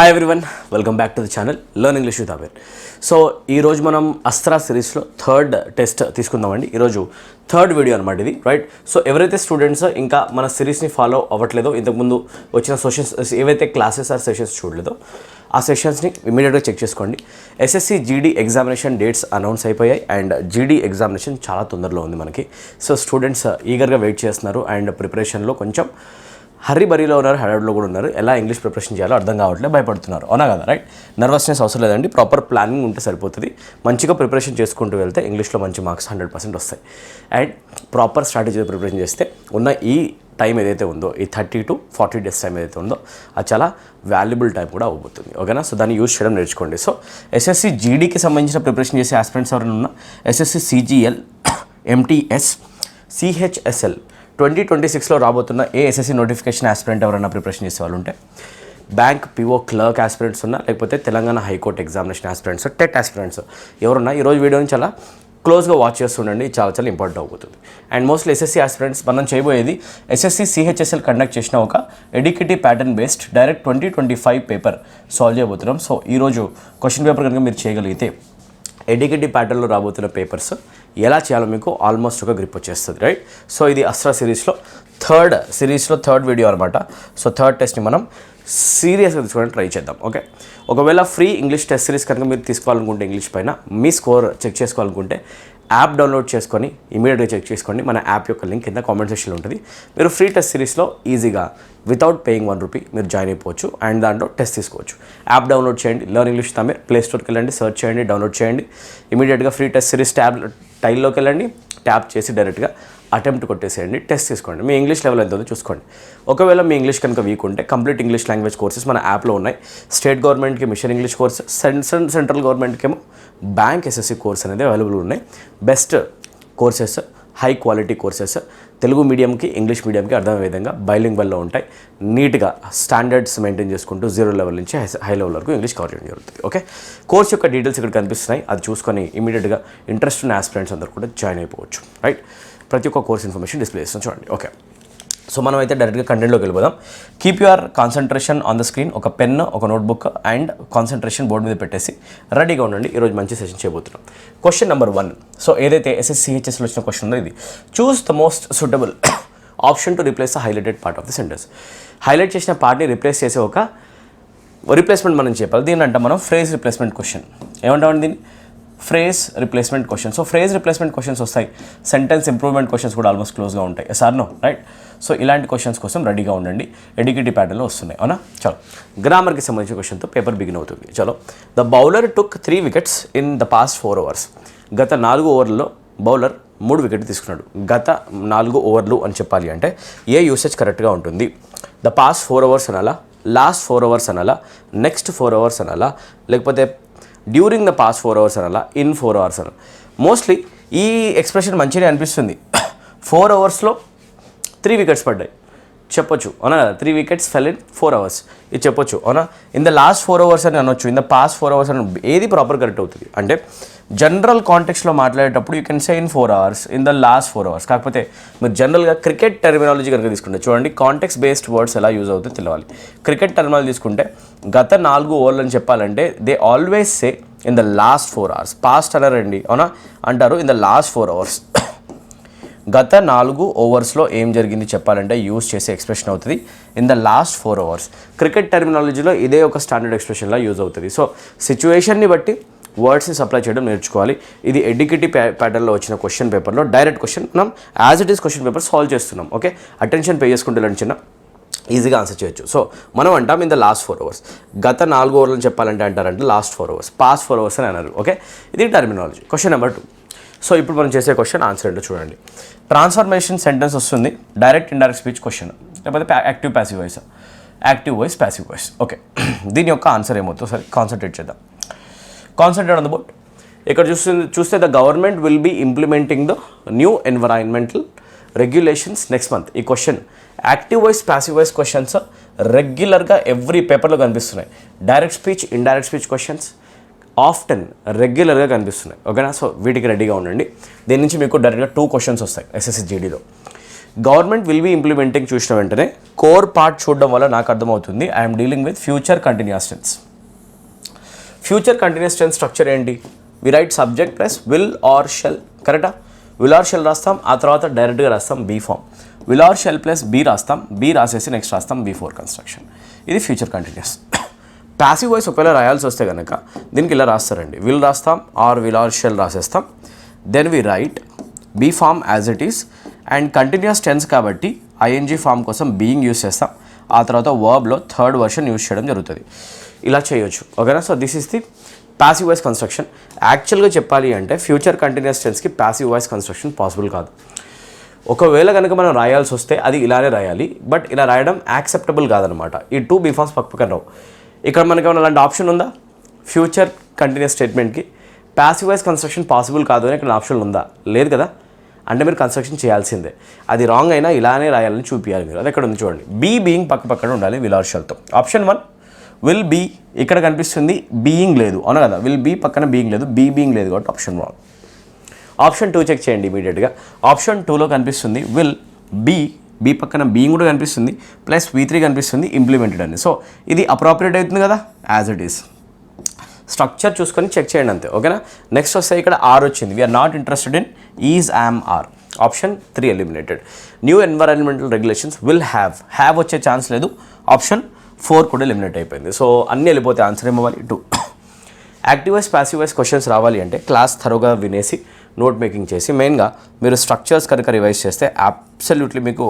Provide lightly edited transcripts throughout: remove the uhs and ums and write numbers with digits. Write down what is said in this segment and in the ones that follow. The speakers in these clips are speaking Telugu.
Hi everyone, welcome back to the channel learn English with Aamir. So ఈరోజు మనం అస్త్రా సిరీస్లో థర్డ్ టెస్ట్ తీసుకుందామండి. ఈరోజు థర్డ్ వీడియో అనమాట ఇది, రైట్? సో ఎవరైతే స్టూడెంట్స్ ఇంకా మన సిరీస్ని ఫాలో అవ్వట్లేదో, ఇంతకుముందు వచ్చిన సెషన్స్ ఏవైతే క్లాసెస్ ఆర్ సెషన్స్ చూడలేదో ఆ సెషన్స్ని ఇమీడియట్గా చెక్ చేసుకోండి. SSC GD examination dates announce అయిపోయాయి అండ్ GD ఎగ్జామినేషన్ చాలా తొందరలో ఉంది మనకి. సో స్టూడెంట్స్ ఈగర్గా వెయిట్ చేస్తున్నారు అండ్ ప్రిపరేషన్లో కొంచెం హరీబరీలో ఉన్నారు, హడావిడిలో కూడా ఉన్నారు. ఎలా ఇంగ్లీష్ ప్రిపరేషన్ చేయాలో అర్థం కావట్లేదు, భయపడుతున్నారు. అవునా కదా, రైట్? నర్వస్నెస్ అవసరం లేదండి, ప్రాపర్ ప్లానింగ్ ఉంటే సరిపోతుంది. మంచిగా ప్రిపరేషన్ చేసుకుంటూ వెళ్తే ఇంగ్లీష్లో మంచి మార్క్స్ 100% వస్తాయి. అండ్ ప్రాపర్ స్ట్రాటజీ ప్రిపరేషన్ చేస్తే ఉన్న ఈ టైం ఏదైతే ఉందో, ఈ 30 to 40 days టైం ఏదైతే ఉందో అది చాలా వాల్యుబుల్ టైం కూడా అవ్వబోతుంది. ఓకేనా? సో దాన్ని యూజ్ చేయడం నేర్చుకోండి. సో SSC GDకి సంబంధించిన ప్రిపరేషన్ చేసే ఆస్పిరెంట్స్ ఎవరైనా ఉన్నా, SSC CGL, MTS, CHSL 2026లో రాబోతున్న ఏ SSC నోటిఫికేషన్ ఆస్పిరెంట్ ఎవరైనా ప్రిపరేషన్ చేసే వాళ్ళు ఉంటే, బ్యాంక్ PO క్లర్క్ ఆస్పిరెంట్స్ ఉన్నా, లేకపోతే Telangana high court examination aspirants, TET aspirants ఎవరున్నా ఈరోజు వీడియోని చాలా క్లోజ్గా వాచ్ చేస్తుండండి. చాలా చాలా ఇంపార్టెంట్ అవుతుంది. అండ్ మోస్ట్లీ SSC ఆస్పిరెంట్స్ మనం చేయబోయేది SSC CHSL కండక్ట్ చేసిన ఒక ఎడ్యుకిటీ pattern based direct 2025 paper solve చేయబోతున్నాం. సో ఈరోజు క్వశ్చన్ పేపర్ కనుక మీరు చేయగలిగితే ఎడ్యుకిటీ ప్యాటర్న్లో రాబోతున్న పేపర్స్ ఎలా చేయాలో మీకు ఆల్మోస్ట్ ఒక గ్రిప్ వచ్చేస్తుంది, రైట్? సో ఇది అస్త్రా సిరీస్లో థర్డ్ వీడియో అనమాట. సో థర్డ్ టెస్ట్ని మనం సీరియస్గా తీసుకోవడానికి ట్రై చేద్దాం. ఓకే, ఒకవేళ ఫ్రీ ఇంగ్లీష్ టెస్ట్ సిరీస్ కనుక మీరు తీసుకోవాలనుకుంటే, ఇంగ్లీష్ పైన మీ స్కోర్ చెక్ చేసుకోవాలనుకుంటే యాప్ డౌన్లోడ్ చేసుకొని ఇమీడియట్గా చెక్ చేసుకోండి. మన యాప్ యొక్క లింక్ కింద కామెంట్ సెక్షన్లో ఉంటుంది. మీరు ఫ్రీ టెస్ట్ సిరీస్లో ఈజీగా వితౌట్ పేయింగ్ ₹1 మీరు జాయిన్ అయిపోవచ్చు అండ్ దాంట్లో టెస్ట్ తీసుకోవచ్చు. యాప్ డౌన్లోడ్ చేయండి, learn English with Aamir. Play స్టోర్కి వెళ్ళండి, సెర్చ్ చేయండి, డౌన్లోడ్ చేయండి. ఇమీడియట్గా ఫ్రీ టెస్ట్ సిరీస్ టైల్లోకి వెళ్ళండి, ట్యాప్ చేసి డైరెక్ట్గా అటెంప్ట్ కొట్టేసేయండి, టెస్ట్ తీసుకోండి. మీ ఇంగ్లీష్ లెవెల్ ఎంత ఉందో చూసుకోండి. ఒకవేళ మీ ఇంగ్లీష్ కనుక వీక్ ఉంటే కంప్లీట్ ఇంగ్లీష్ లాంగ్వేజ్ కోర్సెస్ మన యాప్లో ఉన్నాయి. స్టేట్ గవర్నమెంట్కి మిషన్ ఇంగ్లీష్ కోర్స్, సెంట్రల్ గవర్నమెంట్కి ఏమో బ్యాంక్ SSC కోర్స్ అనేది అవైలబుల్ ఉన్నాయి. Best courses, high quality courses, Telugu మీడియంకి ఇంగ్లీష్ మీడియంకి అర్థమయ్యే విధంగా బైలింగ్వల్లో ఉంటాయి. నీట్గా స్టాండర్డ్స్ మెయింటైన్ చేసుకుంటూ 0 లెవెల్ నుంచి హై లెవెల్ వరకు ఇంగ్లీష్ కవర్ చేయడం జరుగుతుంది. ఓకే, కోర్స్ యొక్క డీటెయిల్స్ ఇక్కడ కనిపిస్తున్నాయి, అది చూసుకొని ఇమీడియట్గా ఇంట్రెస్ట్ ఉన్న ఆస్పిరెంట్స్ అందరూ కూడా జాయిన్ అయిపోవచ్చు, రైట్? ప్రతి ఒక్క కోర్స్ ఇన్ఫర్మేషన్ డిస్ప్లే చేస్తాం చూడండి. ఓకే, సో మనం అయితే డైరెక్ట్గా కంటెంట్లోకి వెళ్ళిపోదాం. Keep your concentration on the screen. ఒక పెన్, ఒక నోట్బుక్ అండ్ కాన్సన్ట్రేషన్ బోర్డు మీద పెట్టేసి రెడీగా ఉండండి. ఈరోజు మంచి సెషన్ చేయబోతున్నాం. Question number 1. సో ఏదైతే SSC CHSL వచ్చిన క్వశ్చన్ ఉందో ఇది, choose the most suitable option to replace the highlighted part of the sentence. Highlight చేసిన పార్ట్ని రీప్లేస్ చేసే ఒక రీప్లేస్మెంట్ మనం చెప్పాలి. దీని అంటే మనం ఫ్రేజ్ రీప్లేస్మెంట్ క్వశ్చన్ ఏమంటామండి? దీన్ని phrase replacement question. So phrase replacement questions వస్తాయి, సెంటెన్స్ ఇంప్రూవ్మెంట్ క్వశ్చన్స్ కూడా ఆల్మోస్ట్ క్లోజ్గా ఉంటాయి. Sir no, right? సో ఇలాంటి క్వశ్చన్స్ కోసం రెడీగా ఉండండి. ఎడ్యుకేటివ్ ప్యాటర్న్లో వస్తున్నాయి, అవునా? చలో, గ్రామర్కి సంబంధించిన క్వశ్చన్తో పేపర్ బిగిన్ అవుతుంది. చలో, the bowler took 3 wickets in the past 4 hours. గత 4 ఓవర్లలో బౌలర్ 3 వికెట్లు తీసుకున్నాడు. గత 4 ఓవర్లు అని చెప్పాలి అంటే ఏ యూసేజ్ కరెక్ట్గా ఉంటుంది? ద పాస్ట్ 4 hours అనాలా, లాస్ట్ 4 hours అనాలా, నెక్స్ట్ 4 hours అనాలా, లేకపోతే డ్యూరింగ్ ద పాస్ట్ 4 hours అనాలా, ఇన్ 4 hours అనాలా? మోస్ట్లీ ఈ ఎక్స్ప్రెషన్ మంచిగా అనిపిస్తుంది. 4 hours 3 wickets పడ్డాయి చెప్పొచ్చు, అవునా? 3 wickets fell in 4 hours ఇది చెప్పొచ్చు, అవునా? ఇన్ ద లాస్ట్ 4 hours అని అనొచ్చు, ఇన్ ద పాస్ట్ 4 hours అని. ఏది ప్రాపర్ కరెక్ట్ అవుతుంది అంటే జనరల్ కాంటెక్స్లో మాట్లాడేటప్పుడు you can say in 4 hours, in the last 4 hours. కాకపోతే మీరు జనరల్గా క్రికెట్ టెర్మినాలజీ కనుక తీసుకుంటే చూడండి, కాంటెక్స్ బేస్డ్ వర్డ్స్ ఎలా యూజ్ అవుతుందో తెలియాలి. క్రికెట్ టెర్మినాలజీ తీసుకుంటే గత 4 ఓవర్లు అని చెప్పాలంటే they always say in the last 4 hours. Past అనరండి, అవునా? అంటారు ఇన్ ద లాస్ట్ 4 hours. గత 4 ఓవర్స్లో ఏం జరిగింది చెప్పాలంటే యూజ్ చేసే ఎక్స్ప్రెషన్ అవుతుంది in the last 4 hours. Cricket టెర్మినాలజీలో ఇదే ఒక స్టాండర్డ్ ఎక్స్ప్రెషన్లా యూజ్ అవుతుంది. సో సిచ్యువేషన్ని బట్టి వర్డ్స్ని సప్లై చేయడం నేర్చుకోవాలి. ఇది ఎడ్యుకేటివ్ ప్యాటర్న్లో వచ్చిన క్వశ్చన్ పేపర్లో డైరెక్ట్ క్వశ్చన్ మనం as it is question paper solve చేస్తున్నాం. ఓకే, అటెన్షన్ పే చేసుకుంటే చిన్న ఈజీగా ఆన్సర్ చేయొచ్చు. సో మనం అంటాం ఇన్ ద లాస్ట్ 4 hours. గత 4 ఓవర్లు చెప్పాలంటే అంటారంటే లాస్ట్ 4 hours, పాస్ట్ 4 hours అని అన్నారు. ఓకే, ఇది టెర్మినాలజీ. Question number 2. సో ఇప్పుడు మనం చేసే క్వశ్చన్ ఆన్సర్ ఏంటో చూడండి. ట్రాన్స్ఫర్మేషన్ సెంటెన్స్ వస్తుంది, డైరెక్ట్ ఇండైరెక్ట్ స్పీచ్ క్వశ్చన్, లేకపోతే active passive voice, active voice, passive voice. Okay, దీని యొక్క ఆన్సర్ ఏమవుతుందో సరే కాన్సన్ట్రేట్ చేద్దాం. Concentrate on the board. ఇక్కడ చూస్తే the government will be implementing the new environmental regulations next month. ఈ question active voice, passive voice questions రెగ్యులర్గా ఎవ్రీ పేపర్లో కనిపిస్తున్నాయి. Direct speech, indirect speech questions often రెగ్యులర్గా కనిపిస్తున్నాయి. ఓకేనా? సో వీటికి రెడీగా ఉండండి. దీని నుంచి మీకు డైరెక్ట్గా 2 questions వస్తాయి SSC GDలో. గవర్నమెంట్ విల్ బీ ఇంప్లిమెంటింగ్ చూసిన వెంటనే కోర్ పార్ట్ చూడడం వల్ల నాకు అర్థమవుతుంది I'm dealing with future continuous tense. Future continuous tense structure ఏంటి? We write subject plus will or shall, కరెక్టా? విల్ ఆర్ షెల్ రాస్తాం, ఆ తర్వాత డైరెక్ట్గా రాస్తాం be form. Will or shall plus be రాస్తాం, బీ రాసేసి నెక్స్ట్ రాస్తాం B4 కన్స్ట్రక్షన్. ఇది ఫ్యూచర్ కంటిన్యూస్. ప్యాసివ్ వాయిస్ ఒకవేళ రాయాల్సి వస్తే కనుక దీనికి ఇలా రాస్తారండి, విల్ రాస్తాం ఆర్ విల్ ఆర్ షెల్ రాసేస్తాం, then we write be form as it is. And continuous tense కాబట్టి ఐఎన్జీ ఫామ్ కోసం బీయింగ్ యూస్ చేస్తాం, ఆ తర్వాత వర్బ్లో థర్డ్ వర్షన్ యూస్ చేయడం జరుగుతుంది. ఇలా చేయొచ్చు, ఓకేనా? So this is the passive voice construction. యాక్చువల్గా చెప్పాలి అంటే ఫ్యూచర్ కంటిన్యూస్ టెన్స్కి ప్యాసివ్ వాయిస్ కన్స్ట్రక్షన్ పాసిబుల్ కాదు. ఒకవేళ కనుక మనం రాయాల్సి వస్తే అది ఇలానే రాయాలి, బట్ ఇలా రాయడం యాక్సెప్టబుల్ కాదనమాట. ఈ 2 బీ ఫామ్స్ పక్కన రావు. ఇక్కడ మనకి ఏమైనా అలాంటి ఆప్షన్ ఉందా? ఫ్యూచర్ కంటిన్యూస్ స్టేట్మెంట్కి ప్యాసివ్ వాయిస్ కన్స్ట్రక్షన్ పాసిబుల్ కాదు అని ఇక్కడ ఆప్షన్ ఉందా? లేదు కదా. అంటే మీరు కన్స్ట్రక్షన్ చేయాల్సిందే. అది రాంగ్ అయినా ఇలానే రాయాలని చూపించాలి మీరు. అది ఎక్కడ ఉంది చూడండి, బీయింగ్ పక్కన ఉండాలి విల్ ఆర్ షెల్తో. ఆప్షన్ 1 విల్ బీ, ఇక్కడ కనిపిస్తుంది బీయింగ్ లేదు, అవునా కదా? విల్ బీ పక్కన బీయింగ్ లేదు, బీయింగ్ లేదు కాబట్టి ఆప్షన్ 1. ఆప్షన్ 2 చెక్ చేయండి ఇమీడియట్గా. ఆప్షన్ 2లో కనిపిస్తుంది విల్ బీ పక్కన బీయింగ్ కూడా కనిపిస్తుంది, ప్లస్ V3 కనిపిస్తుంది ఇంప్లిమెంటెడ్ అని. సో ఇది అప్రాపరియేట్ అవుతుంది కదా, యాజ్ ఇట్ ఈస్. స్ట్రక్చర్ చూసుకొని చెక్ చేయండి అంతే, ఓకేనా? నెక్స్ట్ వస్తే ఇక్కడ ఆర్ వచ్చింది, we are not interested in is am are. Option 3 eliminated. New environmental regulations will have వచ్చే ఛాన్స్ లేదు. ఆప్షన్ 4 కూడా ఎలిమినేట్ అయిపోయింది. సో అన్నీ వెళ్ళిపోతే ఆన్సర్ ఏమవ్వాలి? 2. Active voice passive voice questions రావాలి అంటే క్లాస్ థరోగా వినేసి నోట్ మేకింగ్ చేసి మెయిన్గా మీరు స్ట్రక్చర్స్ కనుక రివైజ్ చేస్తే అబ్సల్యూట్లీ మీకు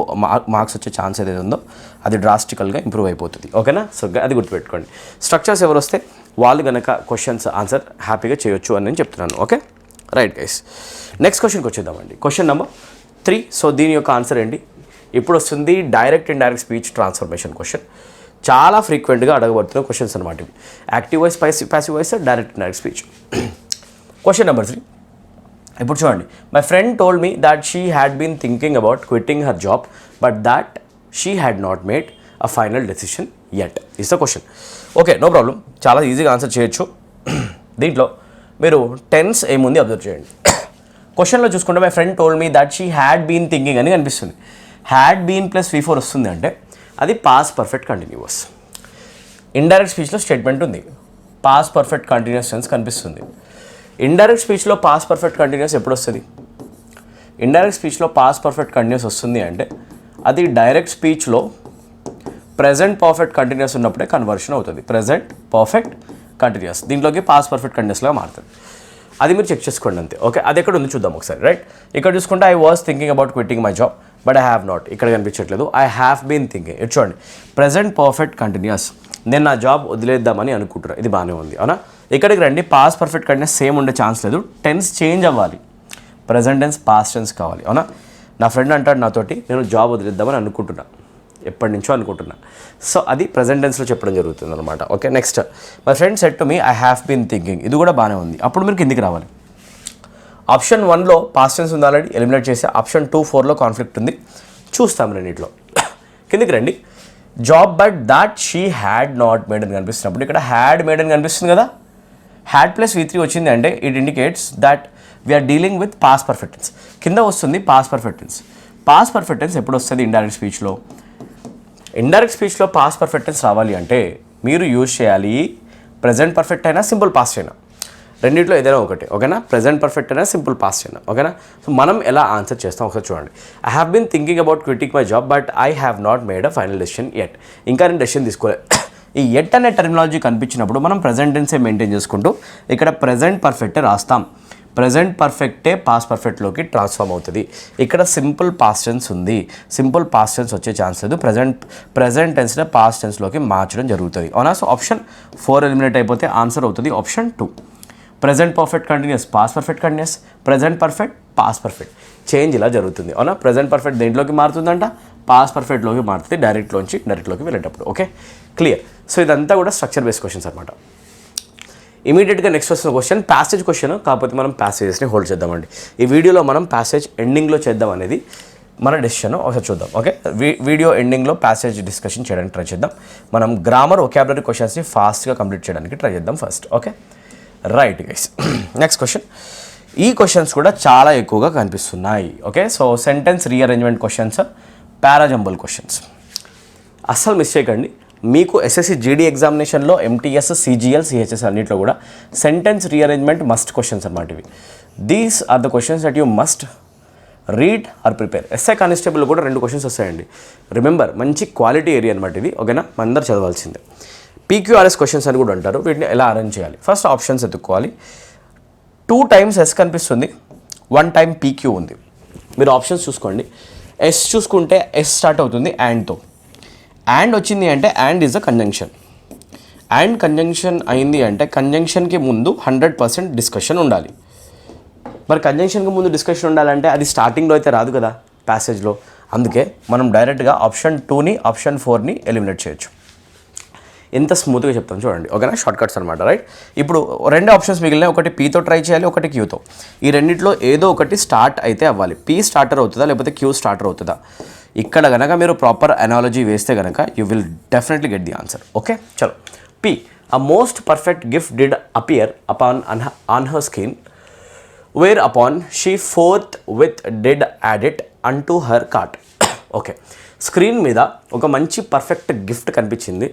మార్క్స్ వచ్చే ఛాన్స్ ఏదైతే ఉందో అది డ్రాస్టికల్గా ఇంప్రూవ్ అయిపోతుంది, ఓకేనా? సో అది గుర్తుపెట్టుకోండి. స్ట్రక్చర్స్ ఎవరు వస్తే వాళ్ళు కనుక క్వశ్చన్స్ ఆన్సర్ హ్యాపీగా చేయొచ్చు అని నేను చెప్తున్నాను, ఓకే? రైట్ గైస్, నెక్స్ట్ క్వశ్చన్కి వచ్చేద్దామండి. Question number 3. సో దీని యొక్క ఆన్సర్ ఏంటి? ఇప్పుడు వస్తుంది direct indirect speech transformation question. చాలా ఫ్రీక్వెంట్గా అడగబడుతున్న క్వశ్చన్స్ అనమాట ఇవి. Active voice passive voice direct indirect speech. Question number 3. ఇప్పుడు చూడండి, my friend told me that she had been thinking about quitting her job but that she had not made a final decision yet is the question. Okay, no problem, చాలా ఈజీగా ఆన్సర్ చేయొచ్చు. దీంట్లో మీరు టెన్స్ ఏముంది అబ్జర్వ్ చేయండి. క్వశ్చన్లో చూసుకుంటే my friend told me that she had been thinking అని కనిపిస్తుంది. హ్యాడ్ బీన్ ప్లస్ V4 వస్తుంది అంటే అది పాస్ట్ పర్ఫెక్ట్ కంటిన్యూస్. ఇండైరెక్ట్ స్పీచ్లో స్టేట్మెంట్ ఉంది, పాస్ట్ పర్ఫెక్ట్ కంటిన్యూస్ టెన్స్ కనిపిస్తుంది. ఇండైరెక్ట్ స్పీచ్లో పాస్ట్ పర్ఫెక్ట్ కంటిన్యూస్ ఎప్పుడు వస్తుంది? ఇండైరెక్ట్ స్పీచ్లో పాస్ట్ పర్ఫెక్ట్ కంటిన్యూస్ వస్తుంది అంటే అది డైరెక్ట్ స్పీచ్లో ప్రెజెంట్ పర్ఫెక్ట్ కంటిన్యూస్ ఉన్నప్పుడే కన్వర్షన్ అవుతుంది. ప్రెజెంట్ పర్ఫెక్ట్ కంటిన్యూస్ దీంట్లోకి పాస్ట్ పర్ఫెక్ట్ కంటిన్యూస్గా మారుతుంది. అది మీరు చెక్ చేసుకోండి అంతే, ఓకే? అది ఎక్కడ ఉంది చూద్దాం ఒకసారి, రైట్? ఇక్కడ చూసుకుంటే I was thinking about quitting my job but I have not, ఇక్కడ కనిపించట్లేదు. ఐ హ్యావ్ బీన్ థింకింగ్, ఇటు చూడండి, ప్రెజెంట్ పర్ఫెక్ట్ కంటిన్యూస్, నేను నా జాబ్ వదిలేద్దామని అనుకుంటున్నా, ఇది బాగానే ఉంది, అవునా? ఇక్కడికి రండి, పాస్ట్ పర్ఫెక్ట్ కంటిన్యూస్ సేమ్ ఉండే ఛాన్స్ లేదు, టెన్స్ చేంజ్ అవ్వాలి, ప్రెజెంట్ టెన్స్ పాస్ట్ టెన్స్ కావాలి, అవునా? నా ఫ్రెండ్ అంటాడు నాతోటి నేను జాబ్ వదిలేద్దామని అనుకుంటున్నా, ఎప్పటి నుంచో అనుకుంటున్నా. సో అది ప్రెజెంట్ టెన్స్లో చెప్పడం జరుగుతుంది అనమాట, okay? Next my friend said to me I have been thinking, ఇది కూడా బాగానే ఉంది. అప్పుడు మీరు కిందికి రావాలి. ఆప్షన్ 1లో పాస్ట్ టెన్స్ ఉంది, ఆల్రెడీ ఎలిమినేట్ చేసి. ఆప్షన్ 2, 4లో కాన్ఫ్లిక్ట్ ఉంది, చూస్తాం రెండిట్లో. కిందికి రండి. Job but that she had not made అని కనిపిస్తున్నప్పుడు ఇక్కడ హ్యాడ్ మేడ్ అని కనిపిస్తుంది కదా, హ్యాడ్ ప్లస్ V3 వచ్చింది అంటే it indicates that we are dealing with past perfect tense. కింద వస్తుంది past perfect tense. Past perfect tense ఎప్పుడు వస్తుంది? ఇండైరెక్ట్ స్పీచ్లో. ఇండైరెక్ట్ స్పీచ్లో పాస్ట్ పర్ఫెక్ట్ టెన్స్ రావాలి అంటే మీరు యూజ్ చేయాలి ప్రెజెంట్ పర్ఫెక్ట్ అయినా సింపుల్ పాస్ట్ అయినా, రెండింటిలో ఏదైనా ఒకటి, ఓకేనా? ప్రెజెంట్ పర్ఫెక్ట్ అయినా సింపుల్ పాస్ట్ అయినా, ఓకేనా? సో మనం ఎలా ఆన్సర్ చేస్తాం ఒకసారి చూడండి. I have been thinking about quitting my job but I have not made a final decision at. ఇంకా నేను డెసిషన్ తీసుకోలేదు. ఈ ఎట్ అనే టెర్మినాలజీ కనిపించినప్పుడు మనం ప్రెజెంట్ టెన్సే మెయింటైన్ చేసుకుంటూ ఇక్కడ ప్రెజెంట్ పర్ఫెక్టే రాస్తాం. ప్రెజెంట్ పర్ఫెక్టే పాస్ట్ పర్ఫెక్ట్లోకి ట్రాన్స్ఫార్మ్ అవుతుంది. ఇక్కడ సింపుల్ పాస్ట్ టెన్స్ ఉంది, సింపుల్ పాస్ట్ టెన్స్ వచ్చే ఛాన్స్ లేదు, ప్రెజెంట్ టెన్స్నే పాస్ట్ టెన్స్లోకి మార్చడం జరుగుతుంది, అవునా? సో ఆప్షన్ 4 ఎలిమినేట్ అయిపోతే ఆన్సర్ అవుతుంది option 2. Present perfect continuous, past perfect continuous, present perfect, past perfect, change ఇలా జరుగుతుంది, అవునా? ప్రెజెంట్ పర్ఫెక్ట్ దేంట్లోకి మారుతుందంట? పాస్ట్ పర్ఫెక్ట్లోకి మారుతుంది, డైరెక్ట్లోకి వెళ్ళేటప్పుడు, ఓకే? క్లియర్. సో ఇదంతా కూడా స్ట్రక్చర్ బేస్డ్ క్వశ్చన్స్ అనమాట. ఇమీడియట్గా నెక్స్ట్ వస్తున్న క్వశ్చన్ ప్యాసేజ్ క్వశ్చన్, కాకపోతే మనం ప్యాసేజెస్ని హోల్డ్ చేద్దామండి. ఈ వీడియోలో మనం ప్యాసేజ్ ఎండింగ్లో చేద్దాం అనేది మన డెసిషన్, ఒకసారి చూద్దాం, ఓకే? వీడియో ఎండింగ్లో ప్యాసేజ్ డిస్కషన్ చేయడానికి ట్రై చేద్దాం. మనం గ్రామర్ వొకాబులరీ క్వశ్చన్స్ని ఫాస్ట్గా కంప్లీట్ చేయడానికి ట్రై చేద్దాం first, okay? Right guys, next question. ఈ క్వశ్చన్స్ కూడా చాలా ఎక్కువగా కనిపిస్తున్నాయి, okay? So sentence rearrangement questions, parajumble questions. అస్సలు మిస్ చేయకండి. మీకు ఎస్ఎస్సి జీడీ ఎగ్జామినేషన్లో ఎంటీఎస్, సిజిఎల్, సిహెచ్ఎస్ అన్నింటిలో కూడా సెంటెన్స్ రీఅరేంజ్మెంట్ మస్ట్ క్వశ్చన్స్ అన్నమాట ఇవి. These are the questions that you must read or prepare. SI constable కూడా 2 క్వశ్చన్స్ వస్తాయండి. రిమెంబర్, మంచి క్వాలిటీ ఏరియా అనమాట ఇది, ఓకేనా, అందరు చదవాల్సిందే. పీక్యూఆర్ఎస్ క్వశ్చన్స్ అని కూడా అంటారు. వీటిని ఎలా అరేంజ్ చేయాలి? ఫస్ట్ ఆప్షన్స్ ఎత్తుక్కోవాలి. 2 times ఎస్ కనిపిస్తుంది, 1 time పీక్యూ ఉంది. మీరు ఆప్షన్స్ చూసుకోండి. ఎస్ చూసుకుంటే ఎస్ స్టార్ట్ అవుతుంది యాండ్తో. యాండ్ వచ్చింది అంటే and is a conjunction. And conjunction అయింది అంటే కంజంక్షన్కి ముందు 100% డిస్కషన్ ఉండాలి. మరి కంజంక్షన్కి ముందు డిస్కషన్ ఉండాలంటే అది స్టార్టింగ్లో అయితే రాదు కదా ప్యాసేజ్లో. అందుకే మనం డైరెక్ట్గా ఆప్షన్ 2ని, ఆప్షన్ 4ని ఎలిమినేట్ చేయొచ్చు. ఎంత స్మూత్గా చెప్తాం చూడండి, ఓకేనా, షార్ట్ కట్స్ అనమాట, రైట్. ఇప్పుడు 2 ఆప్షన్స్ మిగిలినాయి. ఒకటి పీతో ట్రై చేయాలి, ఒకటి క్యూతో. ఈ రెండిట్లో ఏదో ఒకటి స్టార్ట్ అయితే అవ్వాలి. పీ స్టార్టర్ అవుతుందా లేకపోతే క్యూ స్టార్టర్ అవుతుందా? ఇక్కడ కనుక మీరు ప్రాపర్ అనాలజీ వేస్తే కనుక you will definitely get the answer. Okay, చలో. P, a most perfect gift did appear upon on her skin whereupon she forthwith did add it unto her cart. Okay, screen మీద ఒక మంచి పర్ఫెక్ట్ గిఫ్ట్ కనిపించింది.